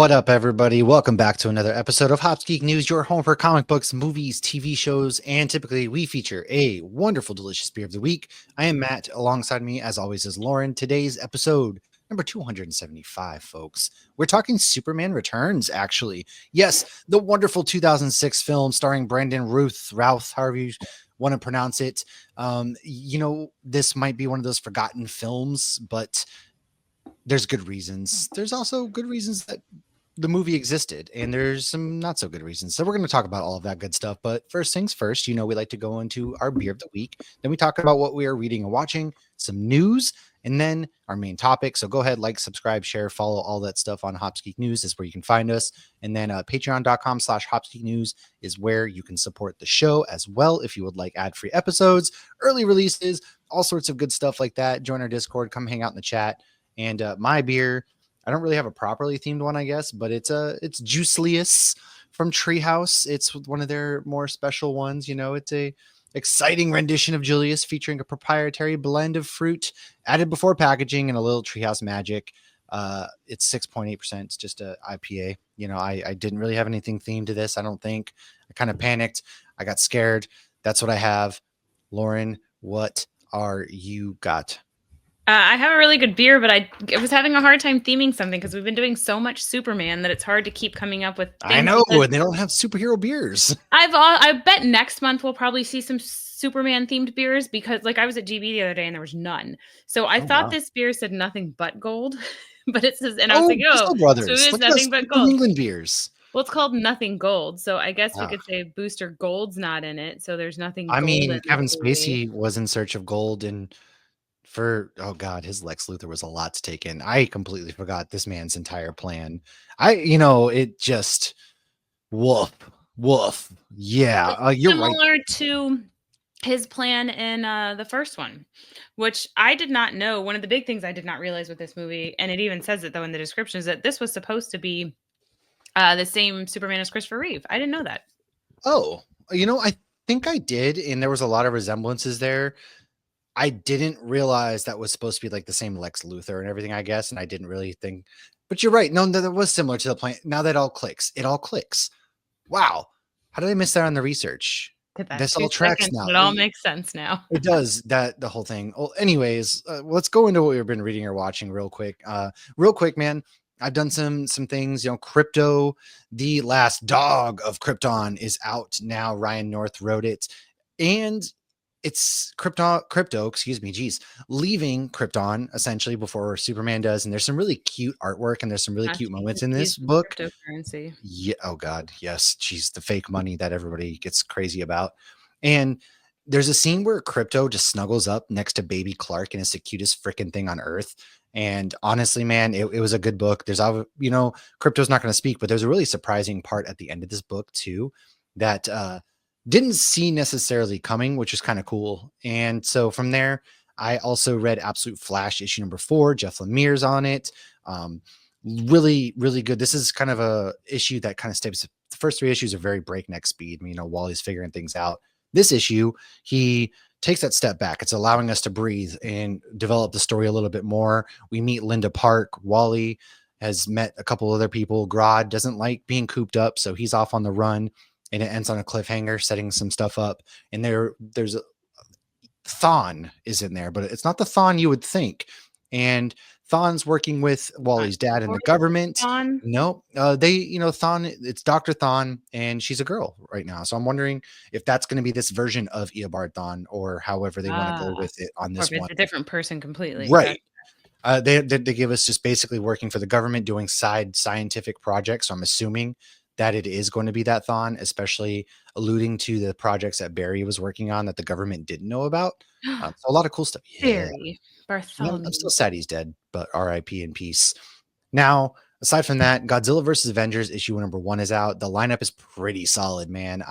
What up, everybody? Welcome back to another episode of Hops Geek News, your home for comic books, movies, TV shows, and typically we feature a wonderful, delicious beer of the week. I am Matt. Alongside me, as always, is Lauren. Today's episode, number 275, folks. We're talking Superman Returns, actually. Yes, the wonderful 2006 film starring Brandon Routh, however you want to pronounce it. This might be one of those forgotten films, but there's good reasons. There's also good reasons that the movie existed, and there's some not so good reasons. So we're going to talk about all of that good stuff. But first things first, we like to go into our beer of the week. Then we talk about what we are reading and watching, some news, and then our main topic. So go ahead, like, subscribe, share, follow all that stuff on Hops Geek News is where you can find us. And then patreon.com/Hops Geek News is where you can support the show as well. If you would like ad-free episodes, early releases, all sorts of good stuff like that. Join our Discord, come hang out in the chat. And my beer, I don't really have a properly themed one, I guess, but it's Juicelius from Treehouse. It's one of their more special ones. It's a exciting rendition of Julius featuring a proprietary blend of fruit added before packaging and a little Treehouse magic. It's 6.8%. It's just a IPA. I didn't really have anything themed to this, I don't think. I kind of panicked. I got scared. That's what I have. Lauren, what are you got? I have a really good beer, but I was having a hard time theming something because we've been doing so much Superman that it's hard to keep coming up with things. I know, and they don't have superhero beers. I bet next month we'll probably see some Superman themed beers because, I was at GB the other day and there was none. So I thought this beer said nothing but gold, but it says, and I was like, Bissell Brothers. So it's nothing but gold. England beers. Well, it's called Nothing Gold, so I guess we could say Booster Gold's not in it, so there's nothing. I mean, Kevin Spacey was in search of gold, and his Lex Luthor was a lot to take in. I completely forgot this man's entire plan. It just woof. Yeah, you're right. Similar to his plan in the first one, which I did not know. One of the big things I did not realize with this movie, and it even says it though in the description, is that this was supposed to be the same Superman as Christopher Reeve. I didn't know that. Oh, I think I did, and there was a lot of resemblances there. I didn't realize that was supposed to be like the same Lex Luthor and everything, I guess. And I didn't really think, but you're right. No, that was similar to the plan. Now that all clicks, it all clicks. Wow. How did I miss that on the research? This all tracks now. It all makes sense now. It does, the whole thing. Well, anyways, let's go into what we've been reading or watching real quick. Man. I've done some things, Krypto, the last dog of Krypton is out now. Ryan North wrote it. And it's Krypto, leaving Krypton essentially before Superman does. And there's some really cute artwork and there's some really cute moments in this book. Cryptocurrency. Yeah. Oh God. Yes. She's the fake money that everybody gets crazy about. And there's a scene where Krypto just snuggles up next to baby Clark and it's the cutest freaking thing on earth. And honestly, man, it was a good book. There's, Krypto's not going to speak, but there's a really surprising part at the end of this book too, that, didn't see necessarily coming, which is kind of cool. And so from there, I also read Absolute Flash issue number 4. Jeff Lemire's on it. Really, really good. This is kind of a issue that kind of stays. The first 3 issues are very breakneck speed, while he's figuring things out. This issue, he takes that step back. It's allowing us to breathe and develop the story a little bit more. We meet Linda Park. Wally has met a couple other people. Grodd doesn't like being cooped up, so he's off on the run. And it ends on a cliffhanger, setting some stuff up. And there's a Thawne is in there, but it's not the Thawne you would think. And Thawne's working with Wally's dad in the government. No, Thawne, it's Dr. Thawne, and she's a girl right now. So I'm wondering if that's going to be this version of Eobard Thawne, or however they want to go with it on this one. It's a different person completely. Right. They give us just basically working for the government, doing side scientific projects. So I'm assuming that it is going to be that Thawne, especially alluding to the projects that Barry was working on that the government didn't know about. So a lot of cool stuff. Yeah. Barry Bartholomew. I'm still sad he's dead, but R.I.P. in peace. Now, aside from that, Godzilla versus Avengers issue number 1 is out. The lineup is pretty solid, man.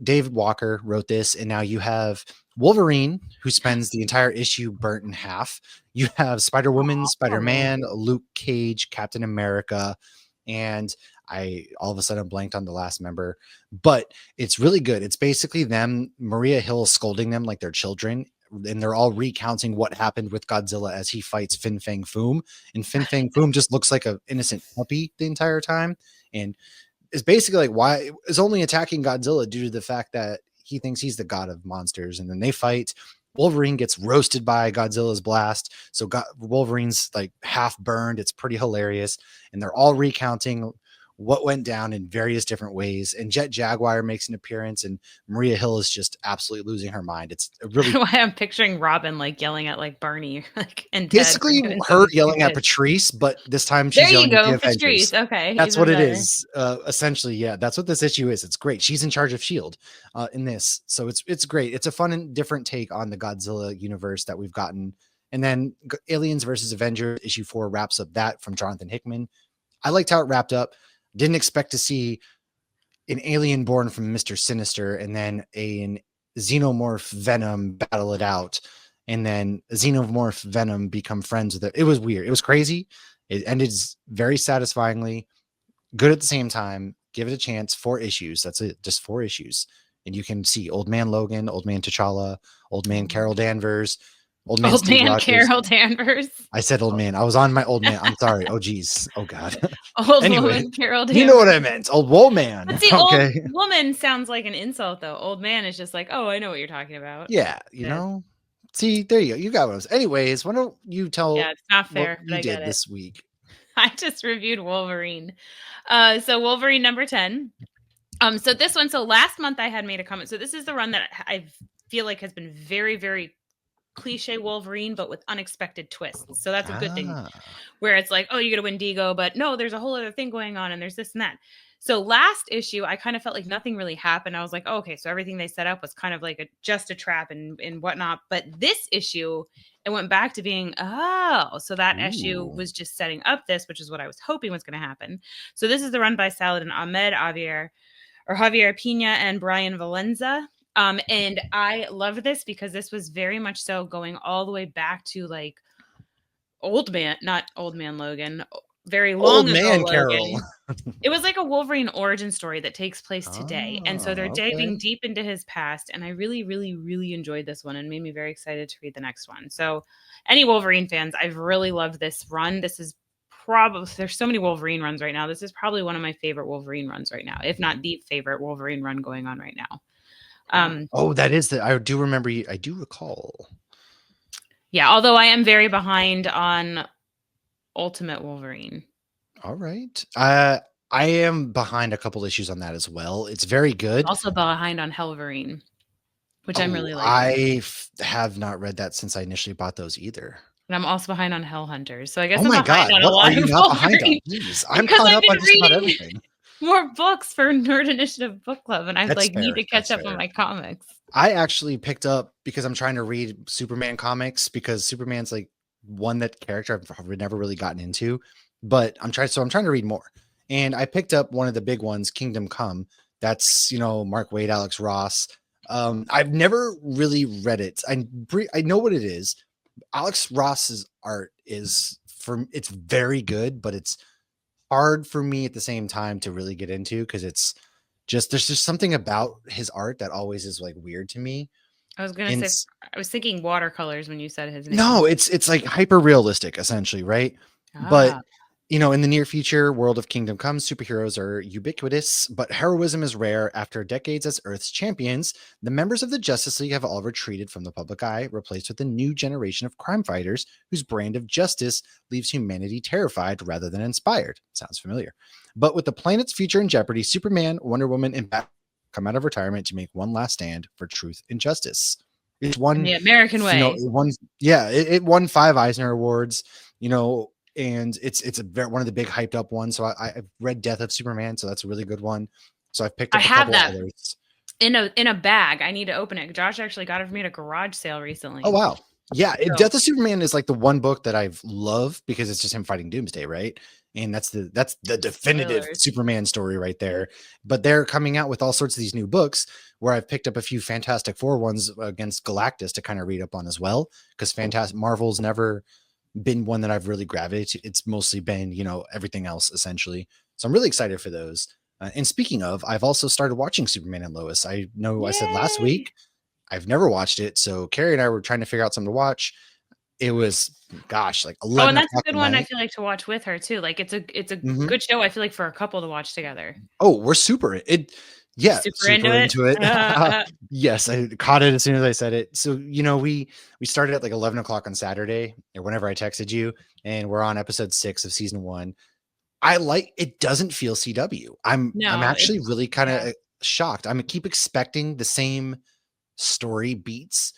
David Walker wrote this, and now you have Wolverine, who spends the entire issue burnt in half. You have Spider-Woman, Spider-Man, Luke Cage, Captain America, and I all of a sudden blanked on the last member, but it's really good. It's basically them, Maria Hill scolding them like they're children and they're all recounting what happened with Godzilla as he fights Fin Fang Foom, and Fin Fang Foom just looks like an innocent puppy the entire time, and is basically like why is only attacking Godzilla due to the fact that he thinks he's the god of monsters, and then they fight. Wolverine gets roasted by Godzilla's blast, so Wolverine's like half burned. It's pretty hilarious, and they're all recounting what went down in various different ways. And Jet Jaguar makes an appearance, and Maria Hill is just absolutely losing her mind. It's a really Why I'm picturing Robin like yelling at like Barney, like and Ted basically for doing her something yelling at stupid. Patrice, but this time There she's you yelling at the go, Avengers. Patrice. Okay, That's even what it better. is. Essentially, yeah, that's what this issue is. It's great. She's in charge of Shield in this, so it's great. It's a fun and different take on the Godzilla universe that we've gotten. And then Aliens versus Avengers issue 4 wraps up that from Jonathan Hickman. I liked how it wrapped up. Didn't expect to see an alien born from Mr. Sinister and then an xenomorph Venom battle it out, and then a xenomorph Venom become friends with it. It was weird. It was crazy. It ended very satisfyingly, good at the same time. Give it a chance. 4 issues. That's it. Just 4 issues. And you can see Old Man Logan, Old Man T'Challa, Old Man Carol Danvers, Old Man Steve Rogers. Carol Danvers. I said old man. I was on my old man. I'm sorry. Oh, geez. Oh, God. Old Anyway, woman Carol Danvers. You know what I meant. Old wool man. But see, Okay. old woman sounds like an insult, though. Old man is just like, oh, I know what you're talking about. Yeah, you know. See, there you go. You got what I was. Anyways, why don't you tell? Yeah, it's not fair. What you did this week? I just reviewed Wolverine. So Wolverine number 10. So this one. So last month I had made a comment. So this is the run that I feel like has been very, very cliche Wolverine, but with unexpected twists. So that's a good thing, where it's like, oh, you get a Wendigo, but no, there's a whole other thing going on, and there's this and that. So last issue, I kind of felt like nothing really happened. I was like, oh, okay, so everything they set up was kind of like just a trap and whatnot. But this issue, it went back to being, so that issue was just setting up this, which is what I was hoping was going to happen. So this is the run by Saladin Ahmed, Javier Pina, and Brian Valenza. And I love this because this was very much so going all the way back to like not Old Man Logan, very long Old Man ago Carol. It was like a Wolverine origin story that takes place today. And so they're diving deep into his past. And I really, really, really enjoyed this one and made me very excited to read the next one. So any Wolverine fans, I've really loved this run. This is probably, there's so many Wolverine runs right now. This is probably one of my favorite Wolverine runs right now, if not the favorite Wolverine run going on right now. That is I do remember. I do recall. Yeah, although I am very behind on Ultimate Wolverine. All right. I am behind a couple issues on that as well. It's very good. Also behind on Wolverine, which I'm really liking. I have not read that since I initially bought those either. And I'm also behind on Hell Hunters. So I guess I'm behind on a lot of Wolverine. Jeez, I'm caught up on just about everything. More books for Nerd Initiative Book Club, and I need to catch up on my comics. I actually picked up because I'm trying to read Superman comics because Superman's like that character I've never really gotten into, but I'm trying to read more. And I picked up one of the big ones, Kingdom Come. That's, Mark Waid, Alex Ross. I've never really read it. I know what it is. Alex Ross's art it's very good, but it's hard for me at the same time to really get into because there's just something about his art that always is like weird to me. I was gonna say, I was thinking watercolors when you said his name. No, it's like hyper realistic essentially, right? But in the near future world of Kingdom Come, superheroes are ubiquitous, but heroism is rare. After decades as Earth's champions, the members of the Justice League have all retreated from the public eye, replaced with a new generation of crime fighters whose brand of justice leaves humanity terrified rather than inspired. Sounds familiar. But with the planet's future in jeopardy, Superman, Wonder Woman, and Batman come out of retirement to make one last stand for truth and justice. It's one the American way. It won 5 Eisner Awards, and it's one of the big hyped up ones. So I've read Death of Superman, so that's a really good one. So I've picked up a couple others in a bag. I need to open it. Josh actually got it for me at a garage sale recently. Oh wow. Yeah, Death of Superman is like the one book that I've loved because it's just him fighting Doomsday, right? And that's the definitive Superman story right there. But they're coming out with all sorts of these new books where I've picked up a few Fantastic Four ones against Galactus to kind of read up on as well, because Marvel's never been one that I've really gravitated to. It's mostly been, everything else essentially. So I'm really excited for those. And speaking of, I've also started watching Superman and Lois. I know I said last week I've never watched it. So Carrie and I were trying to figure out something to watch. It was, gosh, like Oh, and 11 that's a o'clock good at one I night. feel like to watch with her too. Like it's a Mhm. good show I feel like for a couple to watch together. Oh, we're super it You yeah, super into super it? into it. Yes, I caught it as soon as I said it. So, we started at like 11 o'clock on Saturday or whenever I texted you, and we're on episode 6 of season 1. I like it doesn't feel CW. I'm No, actually it's really yeah. kinda shocked. I keep expecting the same story beats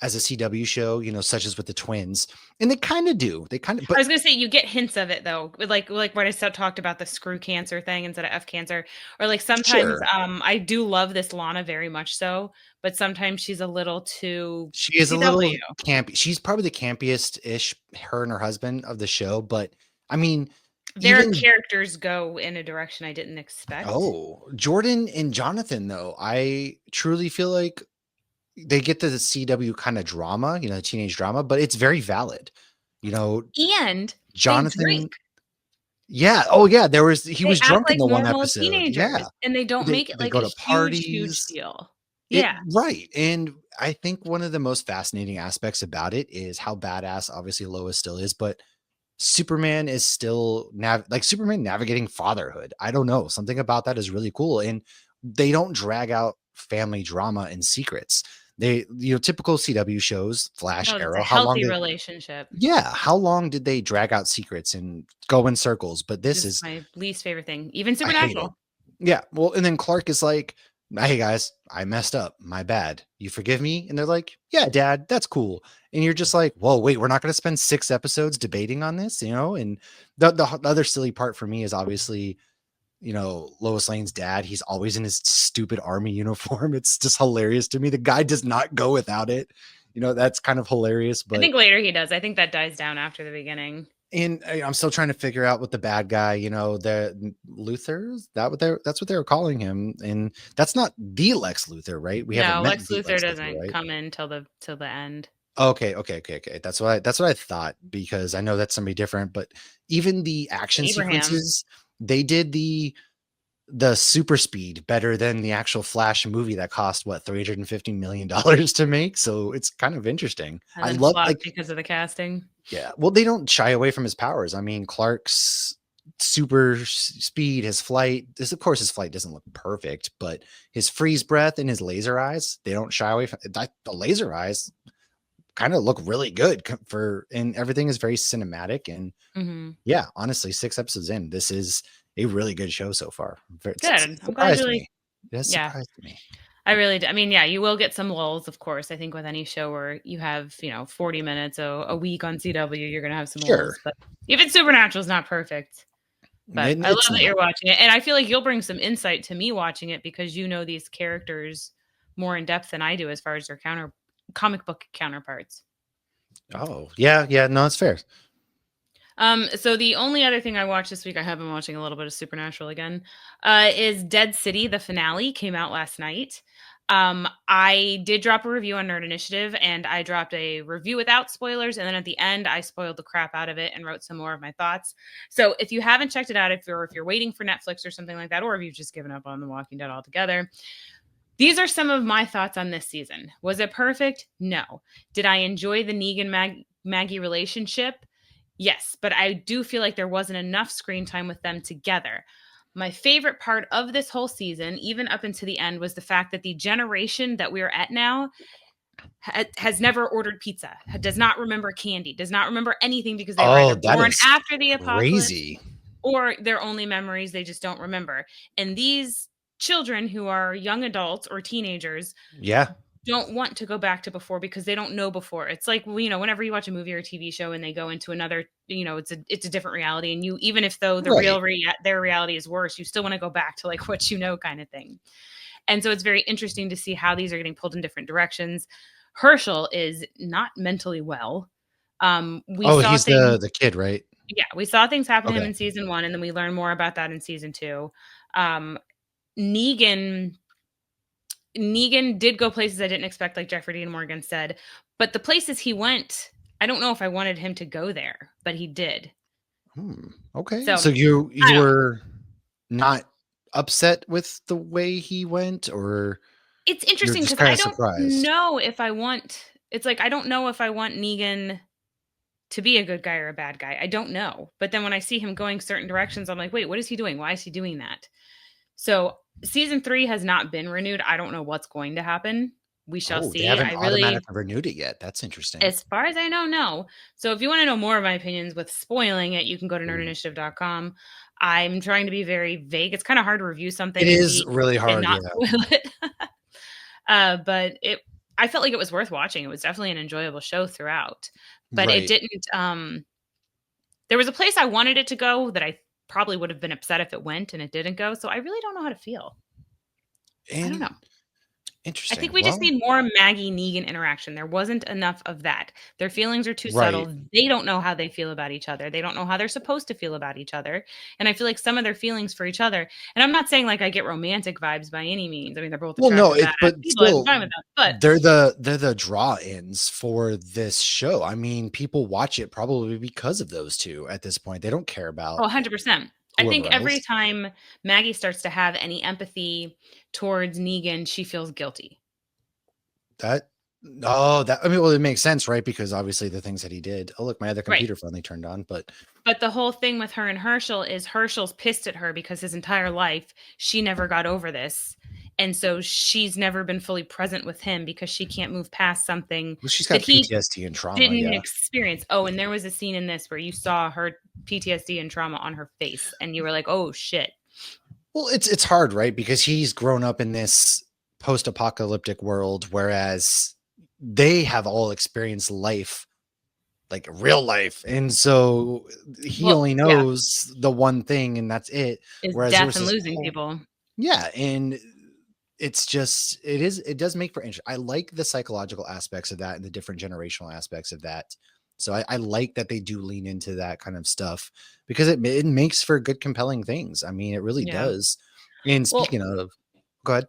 as a CW show, such as with the twins, and they kinda do. They kinda I but was gonna say you get hints of it though, with like what I said talked about the screw cancer thing instead of F cancer, or like sometimes, sure. I do love this Lana very much so, but sometimes she's a little too She is a CW. little campy. She's probably the campiest-ish, her and her husband of the show, but, I mean, Their even characters go in a direction I didn't expect. oh, Jordan and Jonathan, though, I truly feel like they get the CW kinda drama, teenage drama, but it's very valid. You know, And they Jonathan drink. yeah, oh, yeah, he They was act drunk in like the one normal episode, teenagers, yeah. and they don't They make it they like go a to huge, huge parties. deal. It Yeah. right, and I think one of the most fascinating aspects about it is how badass, obviously, Lois still is, but Superman is still Superman navigating fatherhood. I don't know, something about that is really cool, and they don't drag out family drama and secrets. Typical CW shows, Flash, No, it's a Arrow, how long healthy did relationship. yeah, how long did they drag out secrets and go in circles? But this This is is my least favorite thing. Even I hate it. Supernatural. Yeah, well, and then Clark is like, "Hey guys, I messed up. My bad. You forgive me?" And they're like, "Yeah, Dad, that's cool." And you're just like, "Whoa, wait, we're not going to spend 6 episodes debating on this, you know?" And the other silly part for me is obviously, Lois Lane's dad. He's always in his stupid army uniform. It's just hilarious to me. The guy does not go without it. That's kind of hilarious, I but think later he does. I think that dies down after the beginning. and I'm still trying to figure out what the bad guy, the Luthers, that's what they were calling him. And that's not the Lex Luthor, right? We haven't No, met Lex the Luthor Lex Luthor, doesn't right? come in till the end. Okay, okay, okay, okay. That's what I thought, because I know that's somebody different, but even the action Abraham. sequences, they did the super speed better than the actual Flash movie that cost what $350 million to make. So it's kind of interesting. And I then love flopped like because of the casting. yeah, well, they don't shy away from his powers. I mean, Clark's super speed, his flight. Of course, his flight doesn't look perfect, but his freeze breath and his laser eyes, they don't shy away from that. The laser eyes kind of look really good and everything is very cinematic. And Mhm. yeah, honestly, 6 episodes in, this is a really good show so far. It's Good. I'm glad surprised you like me. It has yeah. surprised me. I really do. I mean, yeah, you will get some lulls, of course. I think with any show where you have, 40 minutes a week on CW, you're gonna have some Sure, lulls. But even Supernatural is not perfect. But I love it's that you're not. watching it. And I feel like you'll bring some insight to me watching it because you know these characters more in depth than I do as far as their comic book counterparts. Oh yeah, yeah. No, it's fair. So the only other thing I watched this week, I have been watching a little bit of Supernatural again, is Dead City. The finale came out last night. I did drop a review on Nerd Initiative, and I dropped a review without spoilers, and then at the end, I spoiled the crap out of it and wrote some more of my thoughts. So if you haven't checked it out, if you're waiting for Netflix or something like that, or if you've just given up on The Walking Dead altogether, these are some of my thoughts on this season. Was it perfect? No. Did I enjoy the Negan Maggie relationship? Yes, but I do feel like there wasn't enough screen time with them together. My favorite part of this whole season, even up into the end, was the fact that the generation that we're at now has never ordered pizza, does not remember candy, does not remember anything because they were Oh, either that born is after the apocalypse crazy. or their only memories they just don't remember. And these children who are young adults or teenagers Yeah, don't want to go back to before because they don't know before. It's like, whenever you watch a movie or a TV show and they go into another, it's a different reality. And you, even if though right. their reality is worse, you still want to go back to like what kind of thing. And so it's very interesting to see how these are getting pulled in different directions. Herschel is not mentally well. We Oh, saw he's things, the kid, right? yeah, we saw things happen to him Okay. in season 1, and then we learn more about that in season 2. Um, Negan Negan did go places I didn't expect, like Jeffrey Dean Morgan said, but the places he went, I don't know if I wanted him to go there, but he did. Okay. So So you I don't. were not upset with the way he went, or It's You're interesting just because kind I of don't surprised. know if I want it's like, I don't know if I want Negan to be a good guy or a bad guy. I don't know. But then when I see him going certain directions, I'm like, "Wait, what is he doing? Why is he doing that?" So, season 3 has not been renewed. I don't know what's going to happen. We shall Oh, they see. haven't I really automatically renewed it yet. That's interesting. as far as I know, no. So if you wanna know more of my opinions with spoiling it, you can go to Ooh. nerdinitiative.com. I'm trying to be very vague. It's kinda hard to review It something is really and hard, not yeah. spoil it. But I felt like it was worth watching. It was definitely an enjoyable show throughout. But it Right. didn't, there was a place I wanted it to go that I probably would have been upset if it went and it didn't go, so I really don't know how to feel. I don't And know. I think interesting. we just Well, need more Maggie Negan interaction. There wasn't enough of that. Their feelings are too right. subtle. They don't know how they feel about each other. They don't know how they're supposed to feel about each other. And I feel like some of their feelings for each other, and I'm not saying like I get romantic vibes by any means. I mean, they're both Well, no, attractive it badass but people. I'm still fine with that. But they're the draw-ins for this show. I mean, people watch it probably because of those 2 at this point. They don't care oh, about 100%. I think whoever every else. time Maggie starts to have any empathy towards Negan, she feels guilty. That oh, that I mean, well, it makes sense, right? Because obviously the things that he did. Oh, look, my other Right. computer finally turned on, but But the whole thing with her and Herschel is Herschel's pissed at her because his entire life she never got over this. And so she's never been fully present with him because she can't move past something well, she's that got he PTSD and trauma, didn't yeah. experience. Oh, and there was a scene in this where you saw her PTSD and trauma on her face and you were like, "Oh shit." Well, it's hard, right? Because he's grown up in this post-apocalyptic world, whereas they have all experienced life, like real life. And so he Well, only yeah, knows the one thing and that's it. is Whereas there death was and this losing whole people. yeah, and it's just it does make for interest. I like the psychological aspects of that and the different generational aspects of that. So I like that they do lean into that kind of stuff because it makes for good compelling things. I mean, it really Yeah. does. And Well, speaking of, go ahead.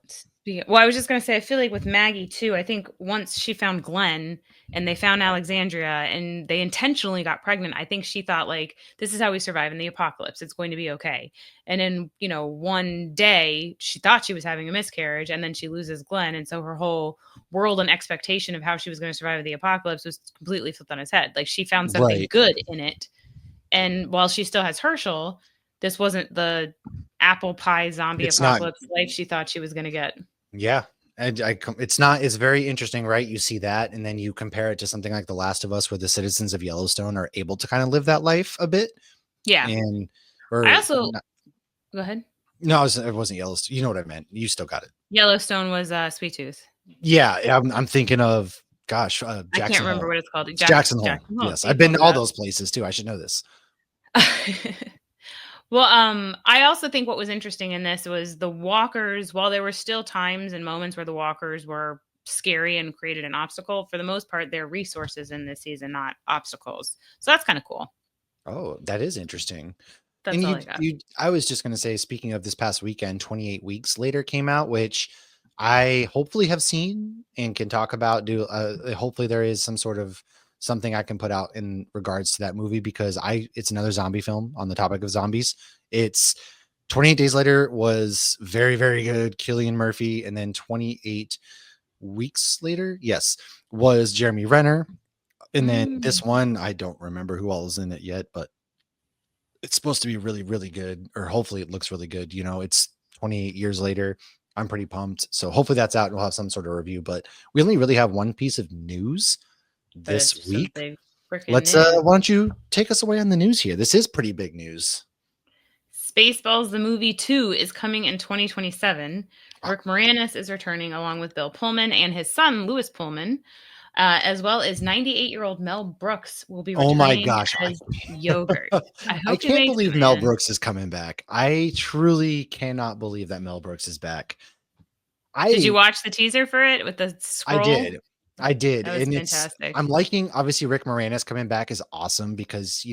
Well, I was just gonna say, I feel like with Maggie too. I think once she found Glenn and they found Alexandria and they intentionally got pregnant, I think she thought like, "This is how we survive in the apocalypse. It's going to be okay." And then, one day she thought she was having a miscarriage, and then she loses Glenn, and so her whole world and expectation of how she was going to survive the apocalypse was completely flipped on its head. Like she found something Right. good in it, and while she still has Herschel, this wasn't the apple pie zombie It's not. apocalypse life she thought she was going to get. Yeah. And it's not, it's very interesting, right? You see that, and then you compare it to something like The Last of Us, where the citizens of Yellowstone are able to kind of live that life a bit. Yeah. And, I or also Go ahead. no, it wasn't Yellowstone. You know what I meant. You still got it. Yellowstone was, Sweet Tooth. Yeah, I'm thinking of, gosh, I can't Jackson remember Hole. what it's called. It's Jackson Hole. Jackson Hole, Yes, see, I've been told to you all that. those places too. I should know this. Well, I also think what was interesting in this was the walkers, while there were still times and moments where the walkers were scary and created an obstacle, for the most part, they're resources in this season, not obstacles. So that's kinda cool. Oh, that is interesting. And That's all I got. I was just going to say, speaking of this past weekend, 28 Weeks Later came out, which I hopefully have seen and can talk about. Hopefully there is some sort of something I can put out in regards to that movie, because it's another zombie film on the topic of zombies. It's 28 Days Later was very, very good. Cillian Murphy. And then 28 Weeks Later, yes, was Jeremy Renner. And then Mm. this one, I don't remember who all is in it yet, but it's supposed to be really, really good, or hopefully it looks really good. It's 28 years later. I'm pretty pumped. So hopefully that's out and we'll have some sort of review. But we only really have one piece of news But it's this just some week. big freaking news. Why don't you take us away on the news here? This is pretty big news. Spaceballs the movie 2 is coming in 2027. Ah, Rick Moranis is returning along with Bill Pullman and his son, Louis Pullman, as well as 98-year-old Mel Brooks will be oh my returning gosh. as Yogurt. I I hope he can't makes it, believe Mel man. Brooks is coming back. I truly cannot believe that Mel Brooks is back. Did you I watch the teaser for it with the I scroll? did. I did. That was And fantastic. I'm liking, obviously, Rick Moranis coming back is awesome because,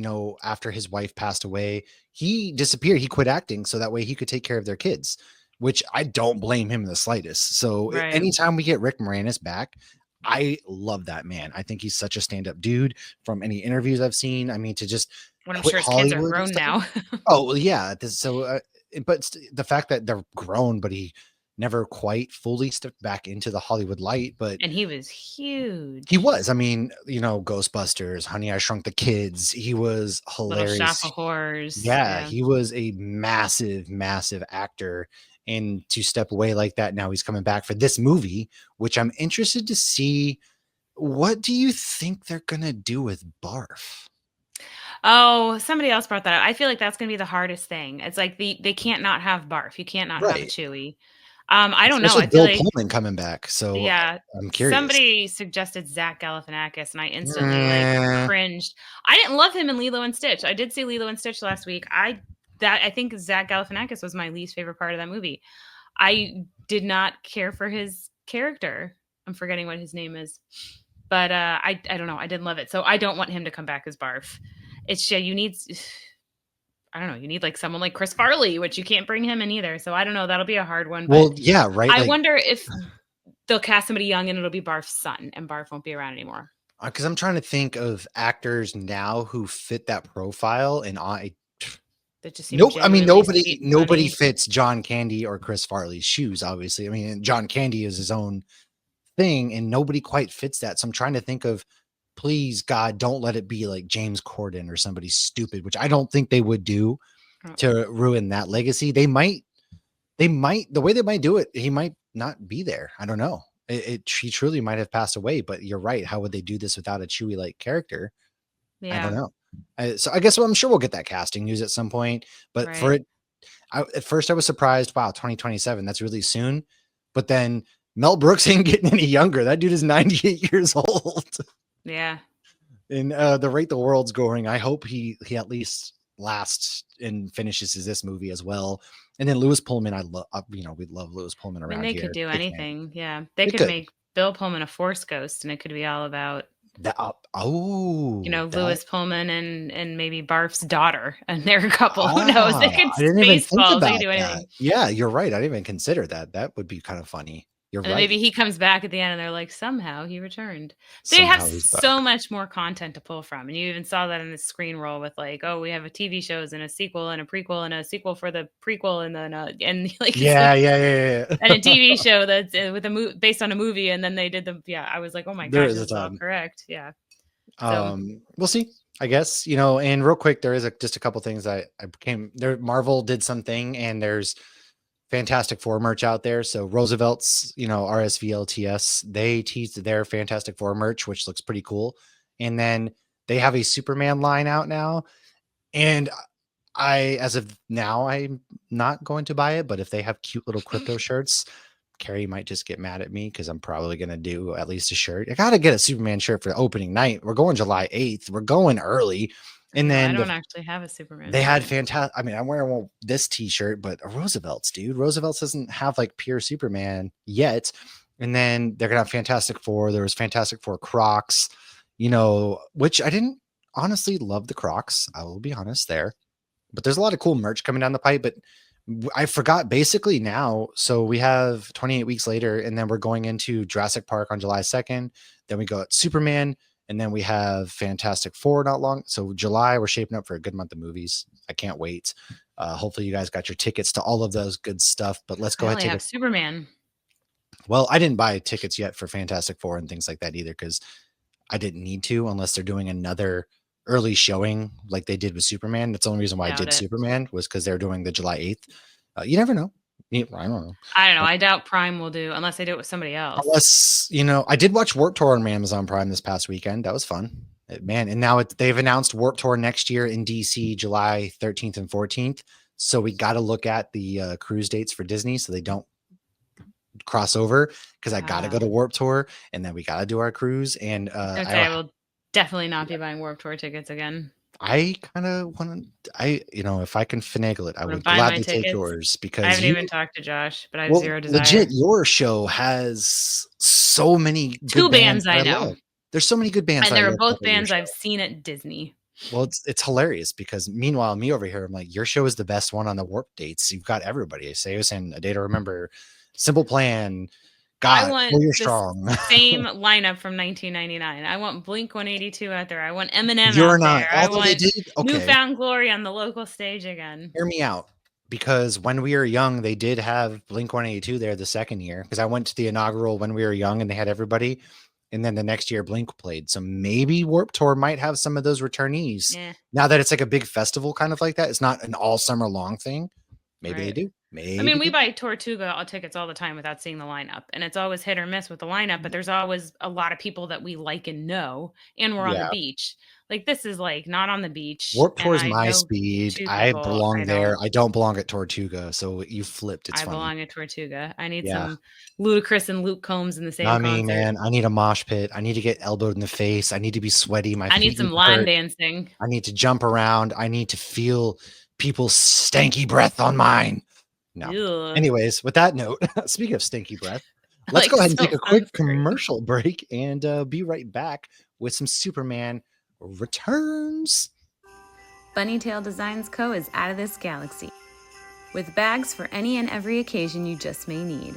after his wife passed away, he disappeared. He quit acting so that way he could take care of their kids, which I don't blame him in the slightest. So Right. anytime we get Rick Moranis back, I love that man. I think he's such a stand up dude from any interviews I've seen. I mean, to just When I'm quit sure his kids are Hollywood and grown stuff. now. Oh, well, yeah. But the fact that they're grown, but he never quite fully stepped back into the Hollywood light, but And he was he huge. was. I mean, Ghostbusters, Honey, I Shrunk the Kids. He was Little Shop of hilarious. Horrors. Yeah, Yeah. he was a massive, massive actor. And to step away like that, now he's coming back for this movie, which I'm interested to see. What do you think they're gonna do with Barf? Oh, somebody else brought that up. I feel like that's gonna be the hardest thing. It's like they can't not have Barf. You can't not have a Right. Chewie. I don't know. Especially I feel Bill like Pullman coming back. So yeah, I'm curious. somebody suggested Zach Galifianakis, and I instantly like Eh, cringed. I didn't love him in Lilo and Stitch. I did see Lilo and Stitch last week. I think Zach Galifianakis was my least favorite part of that movie. I did not care for his character. I'm forgetting what his name is, but I don't know. I didn't love it, so I don't want him to come back as Barf. It's you need. I don't know. You need like someone like Chris Farley, which you can't bring him in either. So I don't know. That'll be a hard one. But well, yeah, right. I Like, wonder if they'll cast somebody young and it'll be Barf's son, and Barf won't be around anymore. because I'm trying to think of actors now who fit that profile, and That just seem nope. I mean, genuinely sweet and nobody funny. fits John Candy or Chris Farley's shoes. Obviously, I mean, John Candy is his own thing, and nobody quite fits that. So I'm trying to think of, please God, don't let it be like James Corden or somebody stupid, which I don't think they would do Oh, to ruin that legacy. They might the way they might do it, he might not be there. I don't know. He truly might have passed away, but you're right. How would they do this without a Chewie like character? I don't yeah, know. So I guess I'm sure we'll get that casting news at some point. But for right. it, at first I was surprised. Wow, 2027. That's really soon. But then Mel Brooks ain't getting any younger. That dude is 98 years old. Yeah. And the rate the world's going, I hope he at least lasts and finishes this movie as well. And then Lewis Pullman, I love. We love Lewis Pullman I mean, around they could here. do Big fan. anything. Yeah. They They could could. make Bill Pullman a Force ghost, and it could be all about, That that Lewis Pullman and maybe Barf's daughter and their couple. Who knows? They could I didn't even think Spaceballs. They about could do that. anything. Yeah, you're right. I didn't even consider that. That would be kind of funny. You're And then right. maybe he comes back at the end and they're like, somehow he returned. So you have Somehow he's back. so much more content to pull from. And you even saw that in the screen roll with like, oh, we have a TV shows and a sequel and a prequel and a sequel for the prequel and then and like it's Yeah, like yeah. and a TV show that's with based on a movie, and then they did I was like, oh my There gosh, is a this is all ton. correct. Yeah. So We'll see. I guess, and real quick, there is just a couple things I became there. Marvel did something, and there's Fantastic Four merch out there. So Roosevelt's, RSVLTS, they teased their Fantastic Four merch, which looks pretty cool. And then they have a Superman line out now. And as of now, I'm not going to buy it. But if they have cute little Krypto shirts, Carrie might just get mad at me because I'm probably going to do at least a shirt. I got to get a Superman shirt for opening night. We're going July 8th. We're going early. I And know I then don't actually have a Superman they had shirt. fantastic. I mean, I'm wearing this t-shirt, but a Roosevelt's, dude. Roosevelt's doesn't have like pure Superman yet. And then they're gonna have Fantastic Four. There was Fantastic Four Crocs, which I didn't honestly love the Crocs. I will be honest there, but there's a lot of cool merch coming down the pipe. But I forgot basically now. So we have 28 weeks later, and then we're going into Jurassic Park on July 2nd. Then we go at Superman. And then we have Fantastic Four not long. So July, we're shaping up for a good month of movies. I can't wait. Hopefully you guys got your tickets to all of those good stuff. But let's go I ahead only and have Superman. well, I didn't buy tickets yet for Fantastic Four and things like that either because I didn't need to unless they're doing another early showing like they did with Superman. That's the only reason why I Doubt did it. Superman was because they're doing the July 8th. You never know. I don't know. I don't know. I doubt Prime will do unless they do it with somebody else. Unless, I did watch Warp Tour on Amazon Prime this past weekend. That was fun. Man, and now they've announced Warp Tour next year in DC, July 13th and 14th. So we got to look at the cruise dates for Disney so they don't cross over because I got to go to Warp Tour and then we got to do our cruise. And I will definitely not be buying Warped Tour tickets again. I kind of want to, if I can finagle it, I I'm gonna would buy my gladly take tickets. yours I because haven't even talked to Josh, but I have well, zero desire. legit, your show has so many good Two bands I know. love. There's so many good bands. And I they're love both about your bands show. I've seen at Disney. Well, it's hilarious because meanwhile, me over here, I'm like, your show is the best one on the Warp dates. You've got everybody. Sayos and A Day to Remember, Simple Plan, I God, want You're the Strong. same lineup from 1999. I want Blink 182 out there. I want Eminem You're out not. there. I Although they want did, okay. Newfound Glory on the local stage again. Hear me out. because When We Were Young, they did have Blink-182 there the second year, because I went to the inaugural When We Were Young and they had everybody, and then the next year Blink played. So maybe Warped Tour might have some of those returnees. Yeah, Now that it's like a big festival kind of like that, it's not an all summer long thing. Maybe they right. do. I mean, we Maybe. buy Tortuga tickets all the time without seeing the lineup, and it's always hit or miss with the lineup, but there's always a lot of people that we like and know, and we're on the Yeah. beach. Like, this is, like, not on the beach, Warped and Tour is I my know speed. 2 I people. belong there. I don't belong at Tortuga. So you flipped. It's I funny. belong at Tortuga. I need Yeah. some Ludacris and Luke Combs in the same Not me, concert. man. I need a mosh pit. I need to get elbowed in the face. I need to be sweaty. My I need feet need some to line hurt. dancing. I need to jump around. I need to feel people's stanky breath on mine. No. Ugh. Anyways, with that note, speaking of stinky breath, let's Like, go ahead and so take a quick sunscreen. commercial break and be right back with some Superman Returns. Bunnytail Designs Co. is out of this galaxy, with bags for any and every occasion you just may need.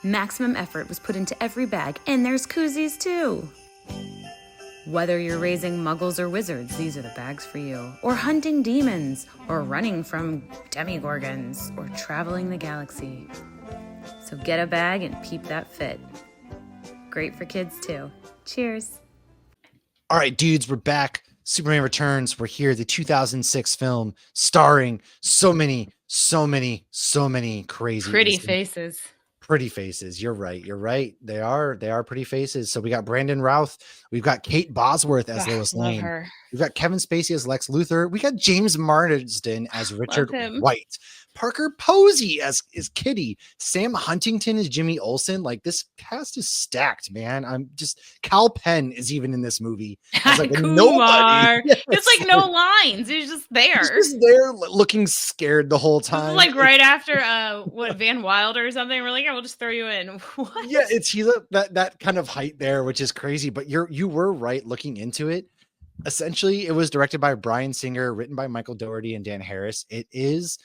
Maximum effort was put into every bag, and there's koozies too. Whether you're raising muggles or wizards, these are the bags for you. Or hunting demons, or running from demigorgons, or traveling the galaxy. So get a bag and peep that fit. Great for kids too. Cheers. All right, dudes, we're back. Superman Returns. We're here. The 2006 film starring so many crazy, Pretty faces. pretty faces. You're right. They are pretty faces. So we got Brandon Routh. We've got Kate Bosworth as Lois Love Lane. her. We've got Kevin Spacey as Lex Luthor. We got James Marsden as Richard him. White. Parker Posey as Kitty. Sam Huntington as Jimmy Olsen. Like, this cast is stacked, man. I'm just Cal Penn is even in this movie. As like a nobody. Kumar. It's like no lines. He's just there. He's just there looking scared the whole This is time. like right after what, Van Wilder or something. We're like, yeah, we'll just throw you in. What? Yeah, he's that kind of height there, which is crazy. But you were right looking into it. Essentially, it was directed by Bryan Singer, written by Michael Dougherty and Dan Harris. It is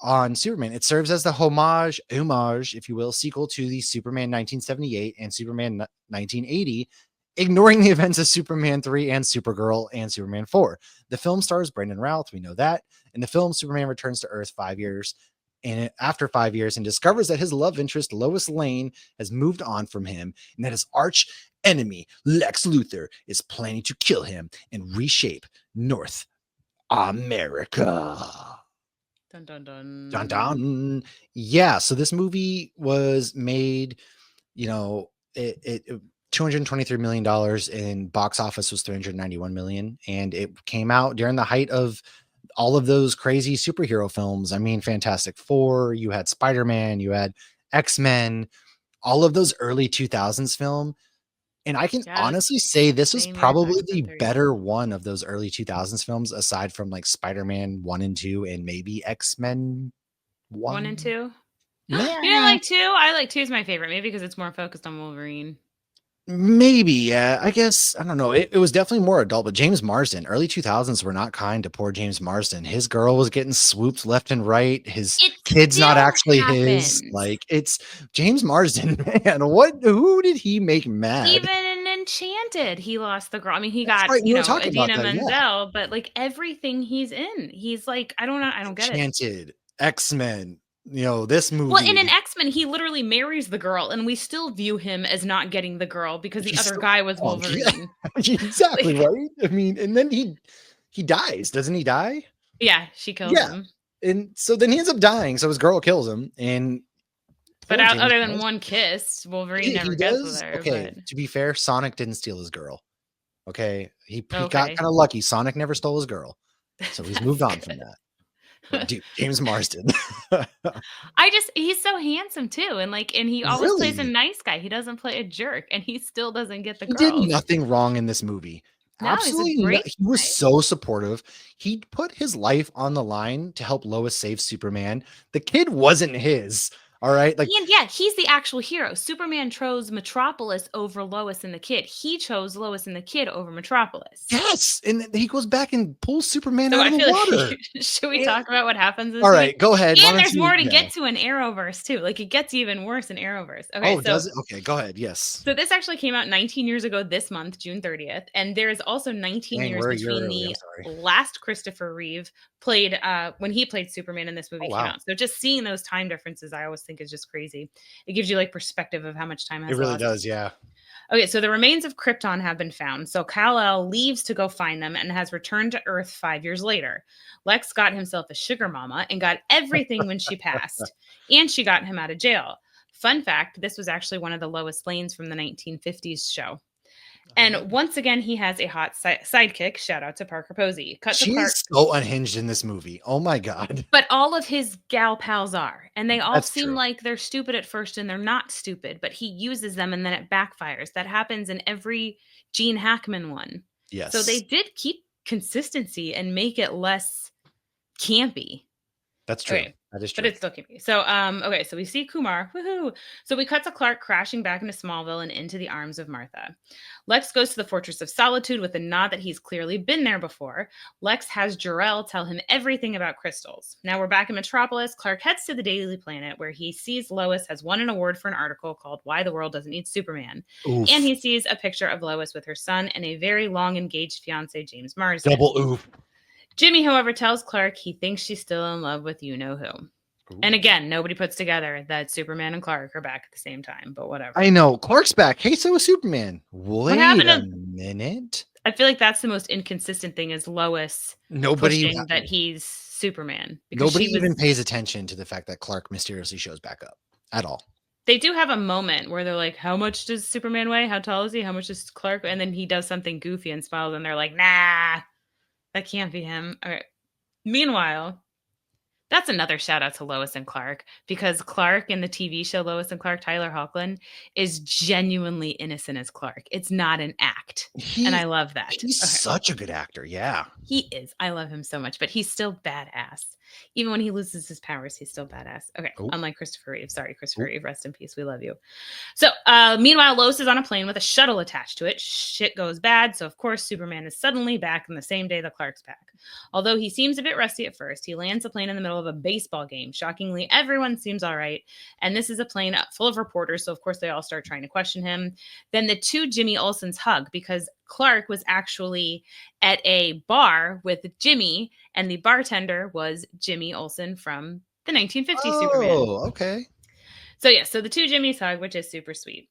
on Superman. It serves as the homage, if you will, sequel to the Superman 1978 and Superman 1980, ignoring the events of Superman 3 and Supergirl and Superman 4. The film stars Brandon Routh, we know that. In the film, Superman returns to Earth after 5 years and discovers that his love interest, Lois Lane, has moved on from him and that his arch enemy, Lex Luthor, is planning to kill him and reshape North America. Dun, dun, dun. Dun, dun. Yeah, so this movie was made, it $223 million in box office was $391 million, and it came out during the height of all of those crazy superhero films. I mean, Fantastic Four, you had Spider-Man, you had X-Men, all of those early 2000s film. And I can honestly say this was probably the better one of those early 2000s films, aside from like Spider-Man 1 and 2 and maybe X-Men 1 and 2. Yeah. You didn't like 2? I like 2 is my favorite, maybe because it's more focused on Wolverine. Maybe, yeah. I guess, I don't know. It was definitely more adult, but James Marsden, early 2000s were not kind to poor James Marsden. His girl was getting swooped left and right. His kid's not actually his. Like, it's James Marsden, man. Who did he make mad? Even in Enchanted, he lost the girl. I mean, he got, Idina Menzel, but like everything he's in, he's like, I don't know. I don't get it. Enchanted, X-Men. This movie. Well, in an X-Men, he literally marries the girl, and we still view him as not getting the girl because the other guy was Wolverine. Yeah. Exactly, right? I mean, and then he dies. Doesn't he die? Yeah, she kills him. And so then he ends up dying. So his girl kills him. But other than one kiss, Wolverine never gets with her. Okay, but to be fair, Sonic didn't steal his girl. Okay, he got kind of lucky. Sonic never stole his girl, so he's moved on from that. Dude, James Marsden. He's so handsome too, and he always plays a nice guy. He doesn't play a jerk, and he still doesn't get the girls. He did nothing wrong in this movie. No, absolutely, he was so supportive. He put his life on the line to help Lois save Superman. The kid wasn't his. All right. Like, And yeah, he's the actual hero. Superman chose Metropolis over Lois and the Kid. He chose Lois and the Kid over Metropolis. yes. And then he goes back and pulls Superman So out I of the feel water. like should we talk about what happens in this All movie? right. Go ahead. Why And don't there's you- more to yeah. get to in Arrowverse too. Like it gets even worse in Arrowverse. Okay, Oh, so does it? Okay. Go ahead. Yes. so this actually came out 19 years ago this month, June 30th. And there is also 19 Dang, years we're a year between early. I'm the sorry. last Christopher Reeve played when he played Superman and this movie Oh, came wow. out. So just seeing those time differences, I always think is just crazy. It gives you like perspective of how much time has It really lost. does. Yeah. Okay, so the remains of Krypton have been found. So Kal-El leaves to go find them and has returned to Earth 5 years later. Lex got himself a sugar mama and got everything when she passed, and she got him out of jail. Fun fact, this was actually one of the Lois Lanes from the 1950s show. And once again, he has a hot sidekick. Shout out to Parker Posey. Cut to Clark. She's so unhinged in this movie. Oh my God. But all of his gal pals are. And they all That's seem true. like they're stupid at first and they're not stupid, but he uses them and then it backfires. That happens in every Gene Hackman one. Yes. So they did keep consistency and make it less campy. That's true. Okay. That is true. But it's still campy. So, okay, so we see Kumar. Woohoo! So we cut to Clark crashing back into Smallville and into the arms of Martha. Lex goes to the Fortress of Solitude with a nod that he's clearly been there before. Lex has Jor-El tell him everything about crystals. Now we're back in Metropolis. Clark heads to the Daily Planet where he sees Lois has won an award for an article called Why the World Doesn't Need Superman. Oof. And he sees a picture of Lois with her son and a very long engaged fiance, James Marsden. Double oof. Jimmy, however, tells Clark he thinks she's still in love with you-know-who. Ooh. And again, nobody puts together that Superman and Clark are back at the same time, but whatever. I know. Clark's back. Hey, so is Superman. Wait happened a to- minute. I feel like that's the most inconsistent thing is Lois Nobody pushing that he's Superman. Because nobody she was- even pays attention to the fact that Clark mysteriously shows back up at all. They do have a moment where they're like, how much does Superman weigh? How tall is he? How much does Clark? And then he does something goofy and smiles and they're like, nah, that can't be him. All right. Meanwhile, that's another shout out to Lois and Clark because Clark in the TV show Lois and Clark, Tyler Hoechlin, is genuinely innocent as Clark. It's not an act. And I love that. He's Okay. such a good actor. Yeah. He is. I love him so much, but he's still badass. Even when he loses his powers, he's still badass. Okay. Oh. Unlike Christopher Reeve. Sorry, Christopher Oh. Reeve. Rest in peace. We love you. So, meanwhile, Lois is on a plane with a shuttle attached to it. Shit goes bad. So, of course, Superman is suddenly back in the same day that Clark's back. Although he seems a bit rusty at first, he lands the plane in the middle of a baseball game. Shockingly, everyone seems all right. And this is a plane full of reporters. So, of course, they all start trying to question him. Then the two Jimmy Olsens hug because Clark was actually at a bar with Jimmy, and the bartender was Jimmy Olsen from the 1950s Superman. Oh, okay. So yeah, so the two Jimmys hug, which is super sweet.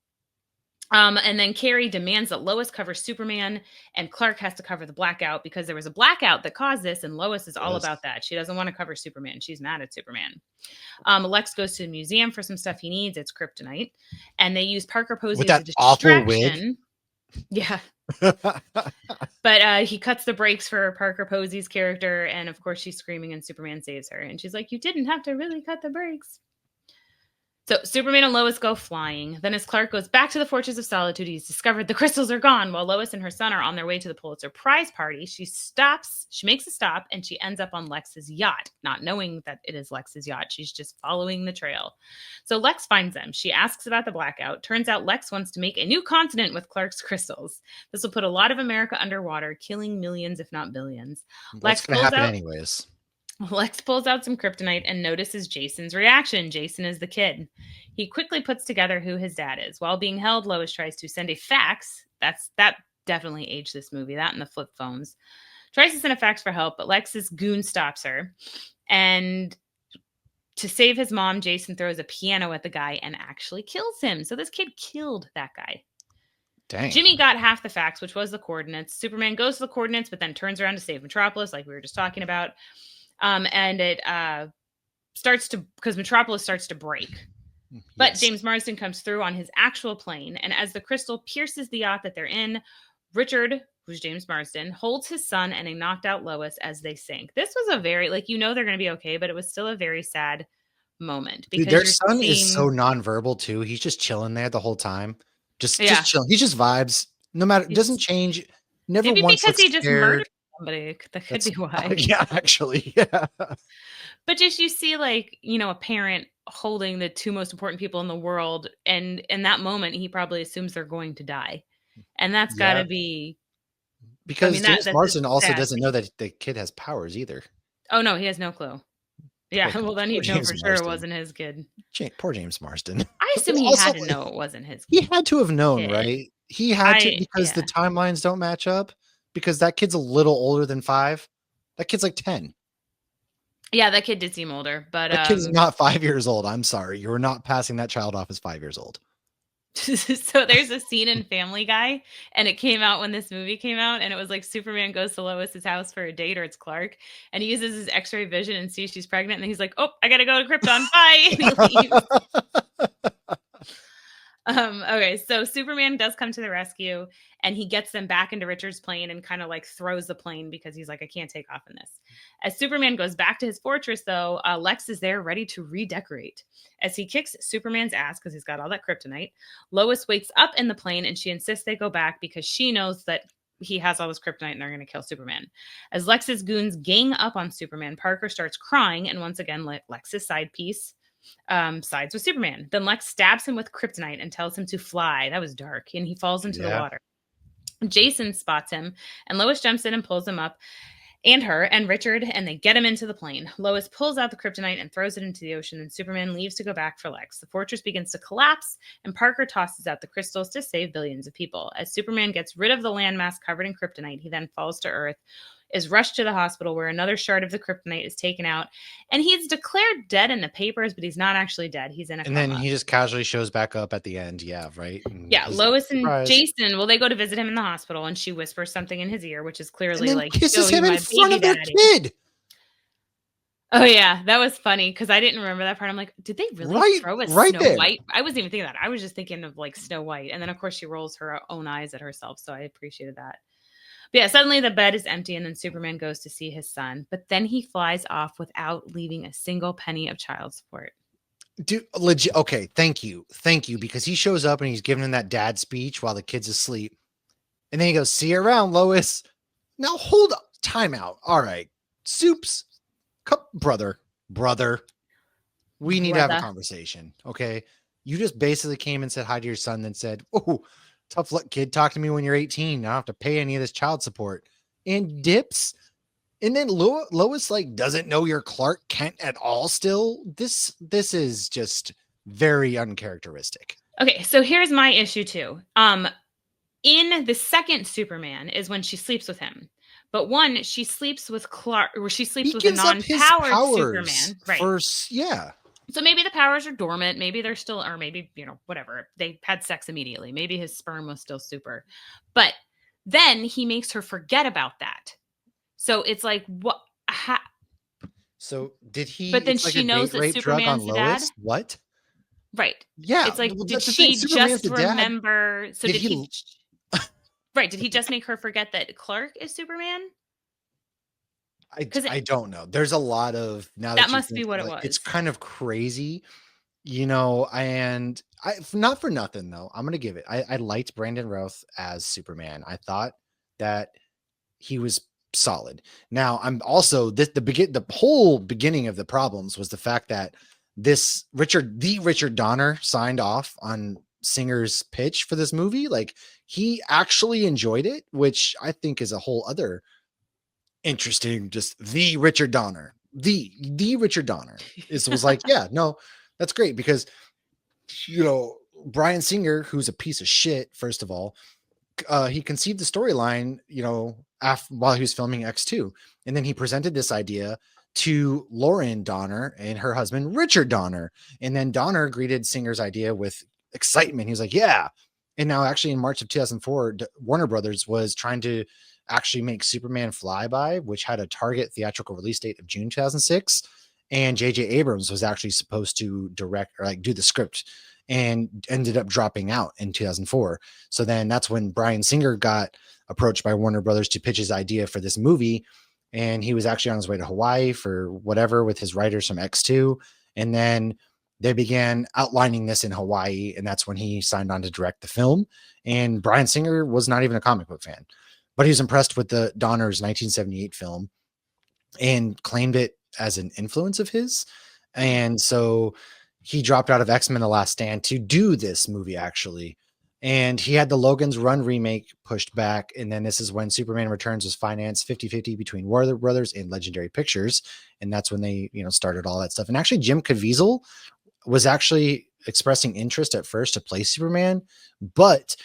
And then Carrie demands that Lois cover Superman and Clark has to cover the blackout because there was a blackout that caused this, and Lois is all Yes. about that. She doesn't want to cover Superman. She's mad at Superman. Lex goes to the museum for some stuff he needs. It's kryptonite. And they use Parker Posey With as a that awful wig. distraction. Yeah. But he cuts the brakes for Parker Posey's character, and of course she's screaming and Superman saves her. And she's like, you didn't have to really cut the brakes. So Superman and Lois go flying. Then as Clark goes back to the Fortress of Solitude, he's discovered the crystals are gone. While Lois and her son are on their way to the Pulitzer Prize party, she makes a stop, and she ends up on Lex's yacht, not knowing that it is Lex's yacht. She's just following the trail. So Lex finds them. She asks about the blackout. Turns out Lex wants to make a new continent with Clark's crystals. This will put a lot of America underwater, killing millions, if not billions. That's going to happen anyways. Lex pulls out some kryptonite and notices Jason's reaction. Jason is the kid. He quickly puts together who his dad is. While being held, Lois tries to send a fax. That definitely aged this movie. That and the flip phones. Tries to send a fax for help, but Lex's goon stops her. And to save his mom, Jason throws a piano at the guy and actually kills him. So this kid killed that guy. Dang. Jimmy got half the facts, which was the coordinates. Superman goes to the coordinates, but then turns around to save Metropolis, like we were just talking about. And it starts to, because Metropolis starts to break. But Yes. James Marsden comes through on his actual plane. And as the crystal pierces the yacht that they're in, Richard, who's James Marsden, holds his son and a knocked out Lois as they sink. This was a very, they're going to be okay, but it was still a very sad moment. Dude, their son is so nonverbal too. He's just chilling there the whole time. Just chilling. He just vibes. No matter, doesn't change. Never maybe once because looks he just scared. murdered somebody. That could be why. Yeah, actually. Yeah. But just you see, a parent holding the two most important people in the world, and in that moment he probably assumes they're going to die, and that's got Yeah, to be. I because mean, James that's a Marsden also sad doesn't know that the kid has powers either. Oh, no, he has no clue. Yeah, well, then Poor he'd know James for sure it Marsden. wasn't his kid. Poor James Marsden. I assume he Also, had to know it wasn't his he had to have known, kid. right? He had to, because the Yeah. timelines don't match up, because that kid's a little older than 5. That kid's like 10. Yeah, that kid did seem older, but, That kid is not 5 years old. I'm sorry. You're not passing that child off as 5 years old. so there's a scene in Family Guy, and it came out when this movie came out, and it was like Superman goes to Lois's house for a date, or it's Clark, and he uses his X-ray vision and sees she's pregnant, and he's like, "Oh, I gotta go to Krypton, bye," and he leaves. Okay, so Superman does come to the rescue, and he gets them back into Richard's plane and kind of like throws the plane because he's like, I can't take off in this. As Superman goes back to his fortress, though, Lex is there ready to redecorate. As he kicks Superman's ass because he's got all that kryptonite, Lois wakes up in the plane and she insists they go back because she knows that he has all this kryptonite and they're going to kill Superman. As Lex's goons gang up on Superman, Parker starts crying, and once again, Lex's side piece sides with Superman. Then Lex stabs him with kryptonite and tells him to fly. That was dark, and he falls into the water. Jason spots him, and Lois jumps in and pulls him up, and her and Richard, and they get him into the plane. Lois pulls out the kryptonite and throws it into the ocean, and Superman leaves to go back for Lex. The fortress begins to collapse, and Parker tosses out the crystals to save billions of people. As Superman gets rid of the landmass covered in kryptonite, he then falls to Earth, is rushed to the hospital where another shard of the kryptonite is taken out, and he's declared dead in the papers, but he's not actually dead. He's in a coma. Then he just casually shows back up at the end. Yeah, right. And yeah, Lois and Jason, well, they go to visit him in the hospital, and she whispers something in his ear, which is clearly like, kisses him in front of their kid. Oh yeah, that was funny because I didn't remember that part. I'm like, did they really throw a Snow White? I wasn't even thinking that. I was just thinking of like Snow White, and then of course she rolls her own eyes at herself, so I appreciated that. But yeah, suddenly the bed is empty, and then Superman goes to see his son, but then he flies off without leaving a single penny of child support. Dude, legit. Okay, thank you, because he shows up and he's giving him that dad speech while the kid's asleep, and then he goes, "See you around, Lois." Now hold up, time out. All right, Soups, brother, we need to have a conversation. Okay, you just basically came and said hi to your son, then said, "Oh, tough luck, kid. Talk to me when you're 18. I don't have to pay any of this child support." And dips. And then Lois like doesn't know you're Clark Kent at all still. This is just very uncharacteristic. Okay, so here's my issue too. In the second Superman is when she sleeps with him. But one, she sleeps with Clark, or she sleeps with a non-powered Superman. Right. First, yeah. So maybe the powers are dormant. Maybe they're still, or maybe, whatever. They had sex immediately. Maybe his sperm was still super. But then he makes her forget about that. So it's like, what? So did he? But then she knows that Superman's the dad. What? Right. Yeah. It's like, did she just remember? So did he? Right. Did he just make her forget that Clark is Superman? I don't know. There's a lot of now that must be what it was. It's kind of crazy, and I, not for nothing though, I'm gonna give it. I liked Brandon Routh as Superman. I thought that he was solid. Now I'm also the whole beginning of the problems was the fact that this Richard Donner signed off on Singer's pitch for this movie. Like he actually enjoyed it, which I think is a whole other interesting. Just the Richard Donner was like, yeah, no, that's great because Bryan Singer, who's a piece of shit, first of all, he conceived the storyline, while he was filming X2, and then he presented this idea to Lauren Donner and her husband Richard Donner, and then Donner greeted Singer's idea with excitement. He was like, yeah. And now actually in March of 2004, Warner Brothers was trying to actually make Superman Flyby, which had a target theatrical release date of June 2006, and J.J. Abrams was actually supposed to direct or do the script and ended up dropping out in 2004. So then that's when Bryan Singer got approached by Warner Brothers to pitch his idea for this movie. And he was actually on his way to Hawaii for whatever with his writers from X2. And then they began outlining this in Hawaii. And that's when he signed on to direct the film. And Bryan Singer was not even a comic book fan, but he was impressed with the Donner's 1978 film and claimed it as an influence of his. And so he dropped out of X-Men The Last Stand to do this movie, actually. And he had the Logan's Run remake pushed back. And then this is when Superman Returns was financed 50-50 between Warner Brothers and Legendary Pictures. And that's when they, started all that stuff. And actually, Jim Caviezel was actually expressing interest at first to play Superman, but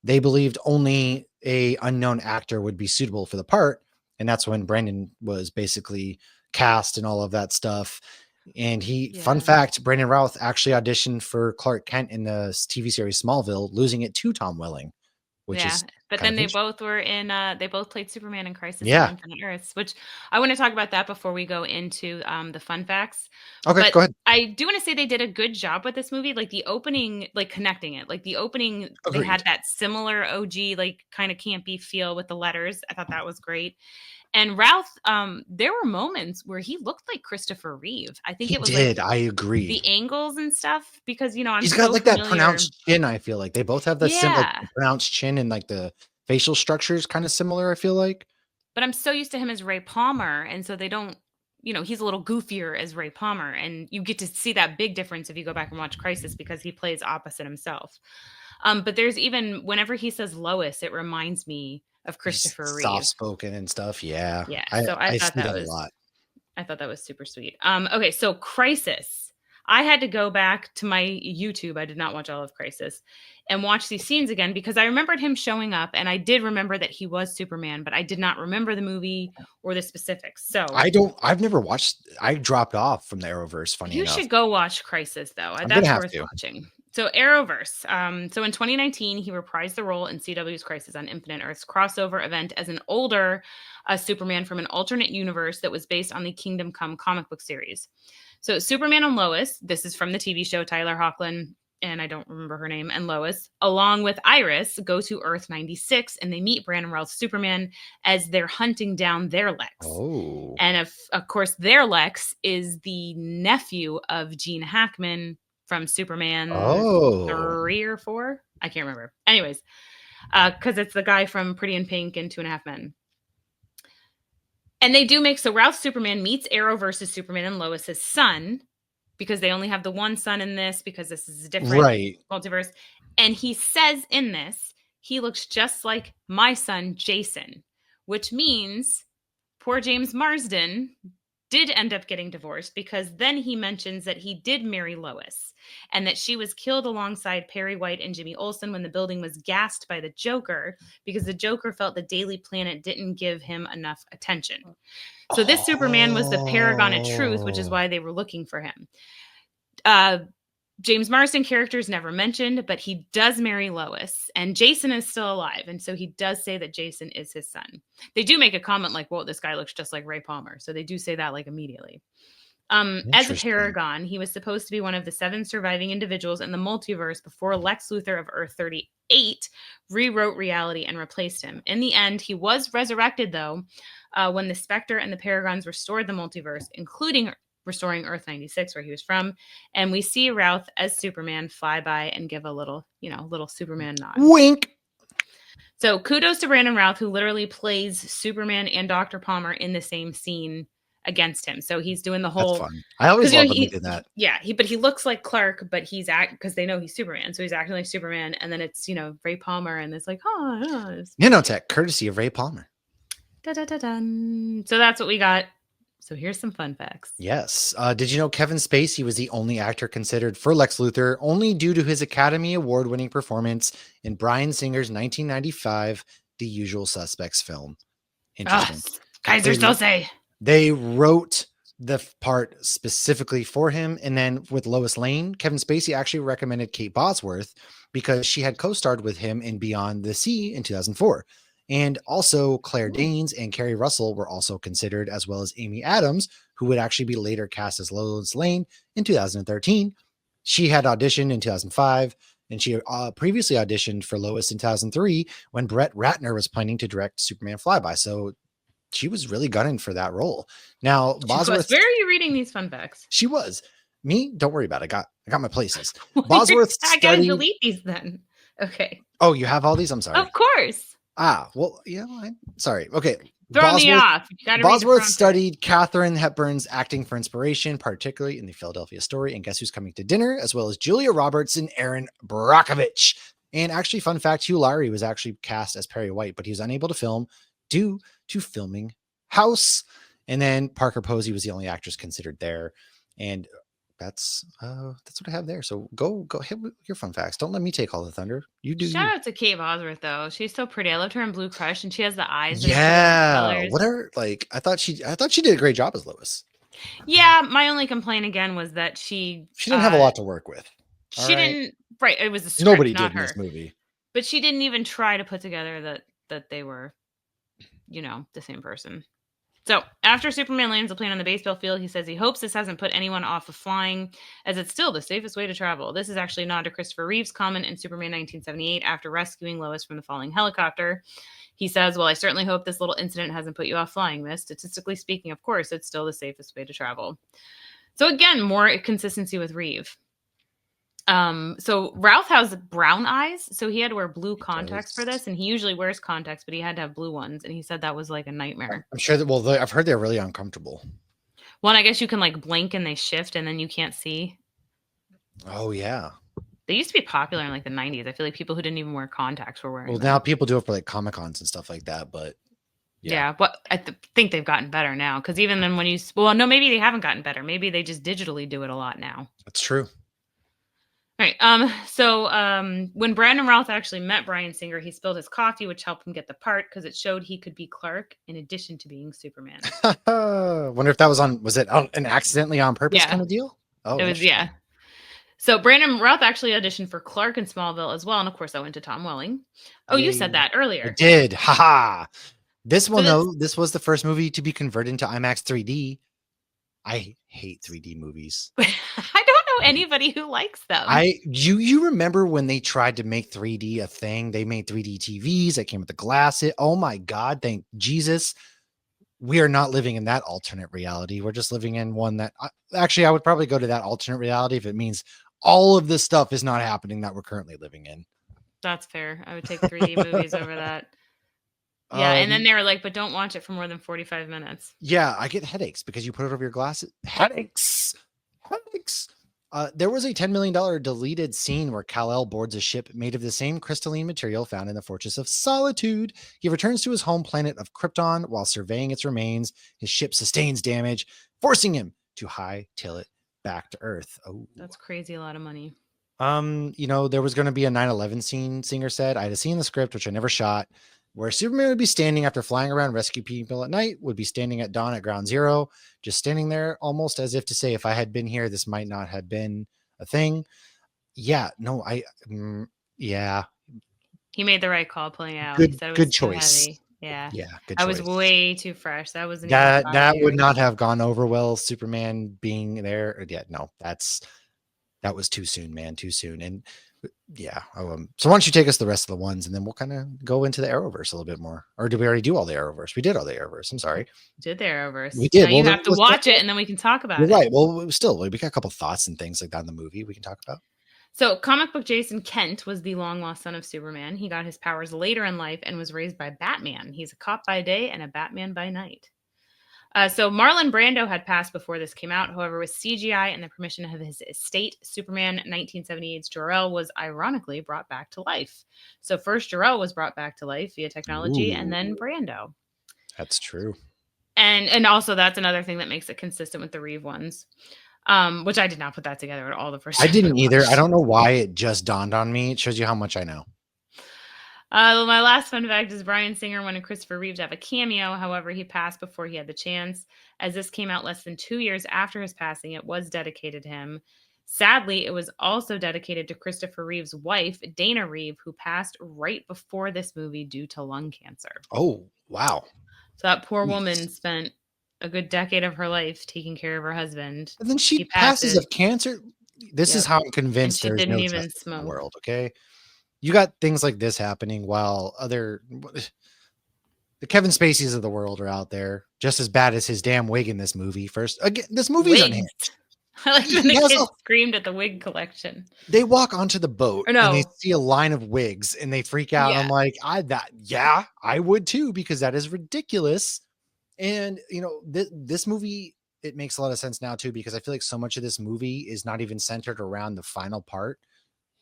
they believed only a unknown actor would be suitable for the part. And that's when Brandon was basically cast and all of that stuff. And fun fact, Brandon Routh actually auditioned for Clark Kent in the TV series Smallville, losing it to Tom Welling, which is but then they both were in, they both played Superman in Crisis on Infinite Earths, which I want to talk about that before we go into the fun facts. Okay, but go ahead. I do want to say they did a good job with this movie. Like the opening, like connecting it, like the opening, Agreed. They had that similar OG, like kind of campy feel with the letters. I thought that was great. And Routh, there were moments where he looked like Christopher Reeve. I think it was like, I agree. The angles and stuff, because I'm he's got like that pronounced chin. I feel like they both have the pronounced chin, and like the facial structure is kind of similar. I feel like, but I'm so used to him as Ray Palmer, and so they don't. He's a little goofier as Ray Palmer, and you get to see that big difference if you go back and watch Crisis because he plays opposite himself. But there's even whenever he says Lois, it reminds me of Christopher Reeve. Soft spoken and stuff. Yeah. Yeah. So I thought that was a lot. I thought that was super sweet. Okay. So Crisis, I had to go back to my YouTube. I did not watch all of Crisis and watch these scenes again because I remembered him showing up and I did remember that he was Superman, but I did not remember the movie or the specifics. So I've never watched, I dropped off from the Arrowverse. Funny enough. You should go watch Crisis though. That's worth watching. So Arrowverse. So in 2019, he reprised the role in CW's Crisis on Infinite Earths crossover event as an older Superman from an alternate universe that was based on the Kingdom Come comic book series. So Superman and Lois, this is from the TV show, Tyler Hoechlin, and I don't remember her name, and Lois, along with Iris, go to Earth 96, and they meet Brandon Routh's Superman as they're hunting down their Lex. Oh. And of course, their Lex is the nephew of Gene Hackman, from Superman 3 or 4. I can't remember. Anyways, because it's the guy from Pretty in Pink and 2.5 Men. And they do so Routh Superman meets Arrowverse's Superman and Lois's son, because they only have the one son in this, because this is a different multiverse. And he says in this, he looks just like my son, Jason, which means poor James Marsden did end up getting divorced, because then he mentions that he did marry Lois and that she was killed alongside Perry White and Jimmy Olsen when the building was gassed by the Joker, because the Joker felt the Daily Planet didn't give him enough attention. So this Superman was the paragon of truth, which is why they were looking for him. James Marsden character is never mentioned, but he does marry Lois, and Jason is still alive. And so he does say that Jason is his son. They do make a comment like, whoa, this guy looks just like Ray Palmer. So they do say that like immediately. As a paragon, he was supposed to be one of the 7 surviving individuals in the multiverse before Lex Luthor of Earth 38 rewrote reality and replaced him. In the end, he was resurrected, though, when the Spectre and the Paragons restored the multiverse, including restoring Earth 96, where he was from. And we see Routh as Superman fly by and give a little Superman nod. Wink. So kudos to Brandon Routh, who literally plays Superman and Dr. Palmer in the same scene against him. So he's doing the whole. That's fun. I always love when he did that. Yeah, but he looks like Clark, but he's because they know he's Superman, so he's acting like Superman. And then it's Ray Palmer, and it's like Nanotech, courtesy of Ray Palmer. Da-da-da-dun. So that's what we got. So here's some fun facts. Yes. Did you know Kevin Spacey was the only actor considered for Lex Luthor, only due to his Academy Award-winning performance in Bryan Singer's 1995 The Usual Suspects film? Interesting. Kaiser Sose. They wrote the part specifically for him. And then with Lois Lane, Kevin Spacey actually recommended Kate Bosworth because she had co-starred with him in Beyond the Sea in 2004. And also Claire Danes and Kerry Russell were also considered, as well as Amy Adams, who would actually be later cast as Lois Lane in 2013. She had auditioned in 2005, and she previously auditioned for Lois in 2003 when Brett Ratner was planning to direct Superman Flyby. So she was really gunning for that role. Now, Bosworth. Where are you reading these fun facts? She was. Me? Don't worry about it. I got my places. Bosworth I gotta delete these then. Okay. Oh, you have all these? I'm sorry. Of course. Well, sorry. Okay. Throw me off. You gotta read the Bosworth prompter. studied Katharine Hepburn's acting for inspiration, particularly in the Philadelphia Story. And guess who's coming to dinner, as well as Julia Roberts and Aaron Brockovich. And actually, fun fact, Hugh Laurie was actually cast as Perry White, but he was unable to film due to filming House. And then Parker Posey was the only actress considered there. And that's what I have there. So go hit with your fun facts. Don't let me take all the thunder. You do. Shout out to Kate Bosworth though. She's so pretty. I loved her in Blue Crush, and she has the eyes. Yeah. Whatever. Like I thought she did a great job as Lois. Yeah. My only complaint again was that she didn't have a lot to work with. She didn't. Right. It was a script, nobody not did in her. this movie. But she didn't even try to put together that they were, the same person. So after Superman lands the plane on the baseball field, he says he hopes this hasn't put anyone off of flying, as it's still the safest way to travel. This is actually a nod to Christopher Reeve's comment in Superman 1978 after rescuing Lois from the falling helicopter. He says, well, I certainly hope this little incident hasn't put you off flying, miss. Statistically speaking, of course, it's still the safest way to travel. So again, more consistency with Reeve. So Routh has brown eyes, so he had to wear blue contacts for this, and he usually wears contacts, but he had to have blue ones, and he said that was like a nightmare. I'm sure that, I've heard they're really uncomfortable. Well, and I guess you can like blink and they shift and then you can't see. Oh yeah. They used to be popular in like the 90s. I feel like people who didn't even wear contacts were wearing them. Now people do it for like Comic-Cons and stuff like that, but yeah, but I think they've gotten better now, because even then when maybe they haven't gotten better. Maybe they just digitally do it a lot now. That's true. Right. So when Brandon Routh actually met Bryan Singer, he spilled his coffee, which helped him get the part because it showed he could be Clark in addition to being Superman. Wonder if that was it an accidentally on purpose kind of deal? Oh, it was, yeah. So Brandon Routh actually auditioned for Clark in Smallville as well. And of course, I went to Tom Welling. Oh, you said that earlier. I did. Haha. This was the first movie to be converted into IMAX 3D. I hate 3D movies. I don't know anybody who likes them. You remember when they tried to make 3D a thing? They made 3D TVs that came with the glasses. Oh my God, thank Jesus. We are not living in that alternate reality. We're just living in one that I would probably go to that alternate reality if it means all of this stuff is not happening that we're currently living in. That's fair. I would take 3D movies over that. Yeah, and then they were like, but don't watch it for more than 45 minutes. Yeah, I get headaches because you put it over your glasses. Headaches. There was a $10 million deleted scene where Kal-El boards a ship made of the same crystalline material found in the Fortress of Solitude. He returns to his home planet of Krypton while surveying its remains. His ship sustains damage, forcing him to hightail it back to Earth. Oh, that's crazy. A lot of money. There was going to be a 9/11 scene, Singer said. I had seen the script, which I never shot, where Superman would be standing after flying around rescue people at night, would be standing at dawn at ground zero, just standing there almost as if to say, if I had been here, this might not have been a thing. Yeah, no, yeah. He made the right call pulling out. Good, he said it was good too choice. Heavy. Yeah. Yeah, good I choice. was way too fresh. That wasn't that would not have gone over well. Superman being there. Yeah, no, that was too soon, man. Too soon. And yeah. So why don't you take us the rest of the ones and then we'll kind of go into the Arrowverse a little bit more. Or did we already do all the Arrowverse? We did all the Arrowverse. I'm sorry. We did the Arrowverse. We did. Now you have to watch it and then we can talk about it. Right. Well, still, we got a couple thoughts and things like that in the movie we can talk about. So comic book Jason Kent was the long lost son of Superman. He got his powers later in life and was raised by Batman. He's a cop by day and a Batman by night. So Marlon Brando had passed before this came out. However, with CGI and the permission of his estate, Superman 1978's Jor-El was ironically brought back to life. So first Jor-El was brought back to life via technology, and then Brando. That's true. And also that's another thing that makes it consistent with the Reeve ones, which I did not put that together at all the first time. I didn't either. I don't know why it just dawned on me. It shows you how much I know. My last fun fact is Bryan Singer wanted Christopher Reeve to have a cameo. However, he passed before he had the chance. As this came out less than 2 years after his passing, it was dedicated to him. Sadly, it was also dedicated to Christopher Reeve's wife, Dana Reeve, who passed right before this movie due to lung cancer. Oh, wow. So that poor woman spent a good decade of her life taking care of her husband. And then she passes of cancer. This is how I'm convinced there's no justice in the world, okay? You got things like this happening while the Kevin Spaceys of the world are out there just as bad as his damn wig in this movie. First, again, this movie's unhinged. I liked when He the has kids a screamed at the wig collection. They walk onto the boat Or and they no. see a line of wigs and they freak out. Yeah. I'm like, yeah, I would too, because that is ridiculous. And this movie, it makes a lot of sense now too, because I feel like so much of this movie is not even centered around the final part.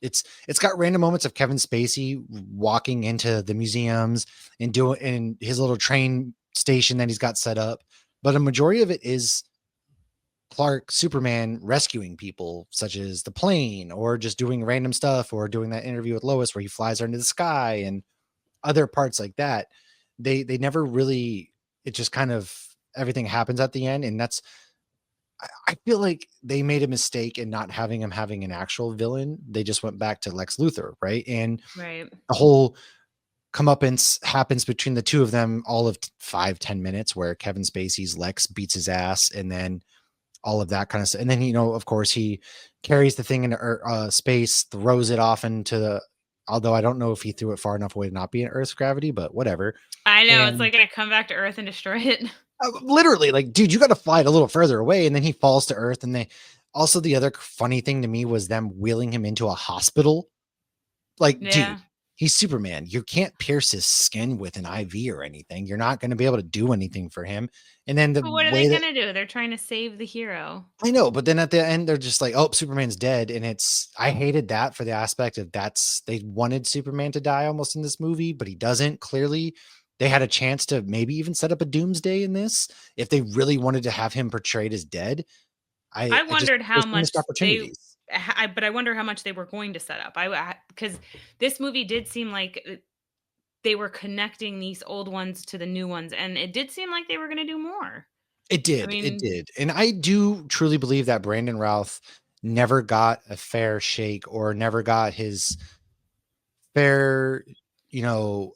It's got random moments of Kevin Spacey walking into the museums and doing in his little train station that he's got set up, but a majority of it is Clark Superman rescuing people, such as the plane, or just doing random stuff, or doing that interview with Lois where he flies her into the sky, and other parts like that. They never really. It just kind of everything happens at the end, and I feel like they made a mistake in not having him having an actual villain. They just went back to Lex Luthor, right? And Right. the whole comeuppance happens between the two of them all of 5-10 minutes, where Kevin Spacey's Lex beats his ass, and then all of that kind of stuff. And then, of course, he carries the thing into space, throws it off into the, although I don't know if he threw it far enough away to not be in Earth's gravity, but whatever. I know. It's And like, gonna come back to Earth and destroy it. literally, like, dude, you got to fly it a little further away. And then he falls to Earth. And also, the other funny thing to me was them wheeling him into a hospital. Like, Yeah. dude, he's Superman. You can't pierce his skin with an IV or anything. You're not going to be able to do anything for him. And then the But what are way they that gonna do? They're trying to save the hero. I know, but then at the end, they're just like, "Oh, Superman's dead," and I hated that for the aspect of they wanted Superman to die almost in this movie, but he doesn't. Clearly, they had a chance to maybe even set up a doomsday in this if they really wanted to have him portrayed as dead. I wondered how there's some much missed opportunities. but I wonder how much they were going to set up. Because this movie did seem like they were connecting these old ones to the new ones, and it did seem like they were going to do more. It did, and I do truly believe that Brandon Routh never got a fair shake or never got his fair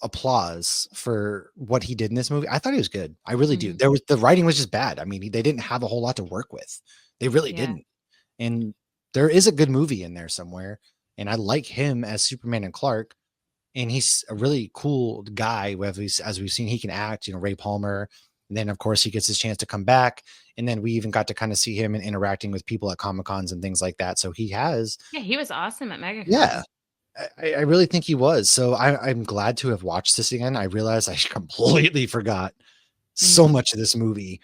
applause for what he did in this movie. I thought he was good. I really do. The writing was just bad. I mean, they didn't have a whole lot to work with. They really didn't. And there is a good movie in there somewhere. And I like him as Superman and Clark. And he's a really cool guy. As we've seen, he can act, Ray Palmer. And then, of course, he gets his chance to come back. And then we even got to kind of see him interacting with people at Comic-Cons and things like that. So he has. Yeah, he was awesome at MegaCon. Yeah. I really think he was. So I'm glad to have watched this again. I realized I completely forgot so much of this movie.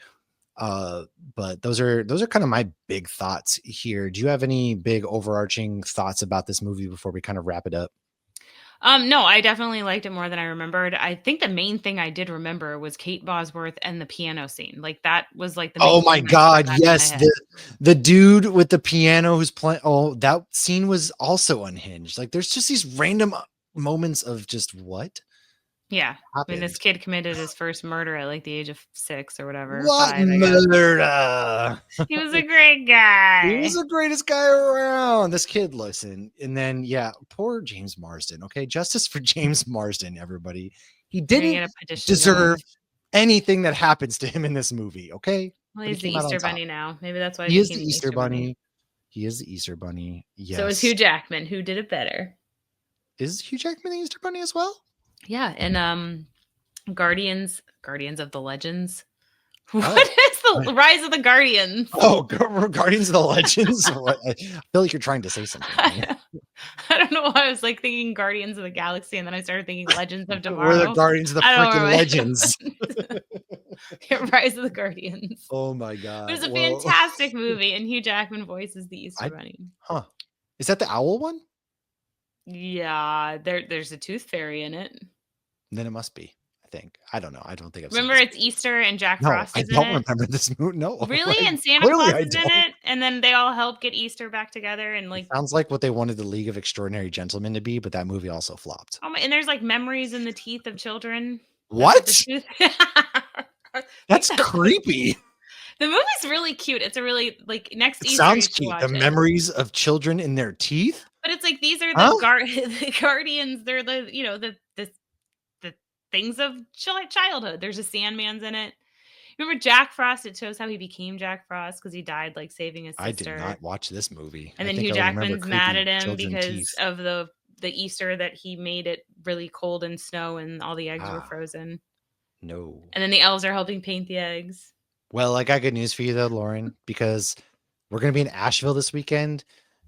But those are kind of my big thoughts here. Do you have any big overarching thoughts about this movie before we kind of wrap it up? No, I definitely liked it more than I remembered. I think the main thing I did remember was Kate Bosworth and the piano scene. Like that was like the main Oh my thing God. that stuck out in my Yes. head. The dude with the piano who's playing. Oh, that scene was also unhinged. Like there's just these random moments of just what? Yeah. I mean, this happened? kid committed his first murder at like the age of 6 or whatever. What 5, I guess. murder? He was a great guy. He was the greatest guy around. This kid, listen. And then, yeah, poor James Marsden. Okay. Justice for James Marsden, everybody. He We're gonna didn't get a petition deserve going. anything that happens to him in this movie. Okay. Well, But he's he the came out on Easter top. Bunny now. Maybe that's why He is became the Easter Bunny. He is the Easter Bunny. Yes. So is Hugh Jackman, who did it better. Is Hugh Jackman the Easter Bunny as well? Yeah, and Guardians of the Legends. What is the Rise of the Guardians? Oh, Guardians of the Legends. I feel like you're trying to say something. I don't know why I was like thinking Guardians of the Galaxy, and then I started thinking Legends of Tomorrow. We're the Guardians of the freaking Legends. Rise of the Guardians. Oh my God. It was a fantastic movie, and Hugh Jackman voices the Easter Bunny. Huh. Is that the owl one? Yeah, there's a tooth fairy in it. Then it must be. I think. I don't know. I don't think I've Remember, it's Easter and Jack Frost is in it. I don't remember this movie. No. Really? And Santa Claus is in it? And then they all help get Easter back together and like. It sounds like what they wanted the League of Extraordinary Gentlemen to be, but that movie also flopped. Oh my, and there's like memories in the teeth of children. What? That's creepy. The movie's really cute. It's a really like next Easter. Sounds cute. The memories of children in their teeth. But it's like these are the Guardians. They're the the things of childhood. There's a Sandman's in it. Remember Jack Frost? It shows how he became Jack Frost because he died like saving his sister. I did not watch this movie. And then Hugh Jackman's mad at him because of the Easter that he made it really cold and snow and all the eggs were frozen. No. And then the elves are helping paint the eggs. Well, I got good news for you though, Lauren, because We're going to be in Asheville this weekend.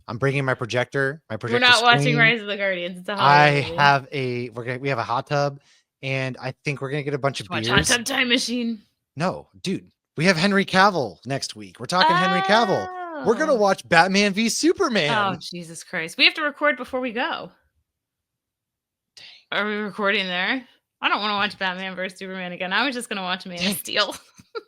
I'm bringing my projector. We're not watching screen. Rise of the Guardians. It's a I holiday movie. we have a hot tub, and I think we're gonna get a bunch of Watch beers. Hot Tub Time Machine. No, dude, we have Henry Cavill next week. We're talking Henry Cavill. We're gonna Oh. watch Batman v Superman. Oh, Jesus Christ. We have to record before we go. Are we recording there? I don't want to watch Batman vs. Superman again. I was just going to watch Man Dang. of Steel.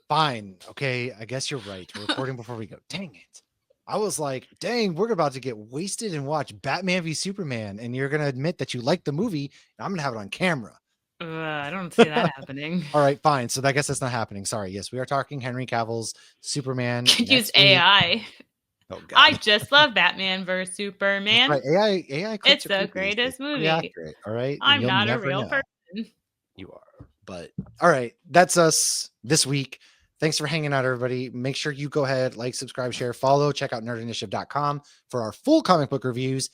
Fine, okay, I guess you're right. We're recording before we go. Dang it. I was like, dang, we're about to get wasted and watch Batman v Superman, and you're gonna admit that you like the movie, and I'm gonna have it on camera. I don't see that happening. All right, fine. So I guess that's not happening. Sorry. Yes, we are talking Henry Cavill's Superman. Use next week. AI. Oh, God. I just love Batman vs. Superman. Right. AI It's clips are the pretty greatest pretty movie. accurate, all right. And I'm you'll not a never real know. person. You are. But all right, that's us this week. Thanks for hanging out, everybody. Make sure you go ahead, like, subscribe, share, follow. Check out nerdinitiative.com for our full comic book reviews.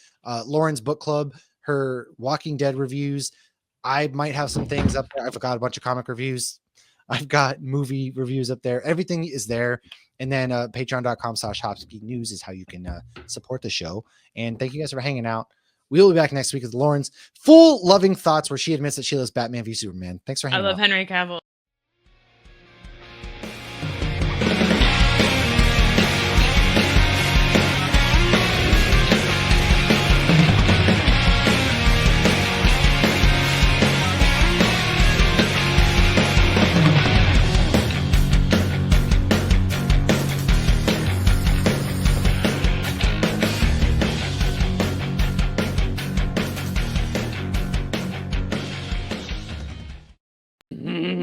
Lauren's book club, her Walking Dead reviews. I might have some things up there. I forgot a bunch of comic reviews. I've got movie reviews up there. Everything is there. And then patreon.com/HopsGeekNews is how you can support the show. And thank you guys for hanging out. We will be back next week with Lauren's full loving thoughts where she admits that she loves Batman v Superman. Thanks for I hanging out. love Henry Cavill.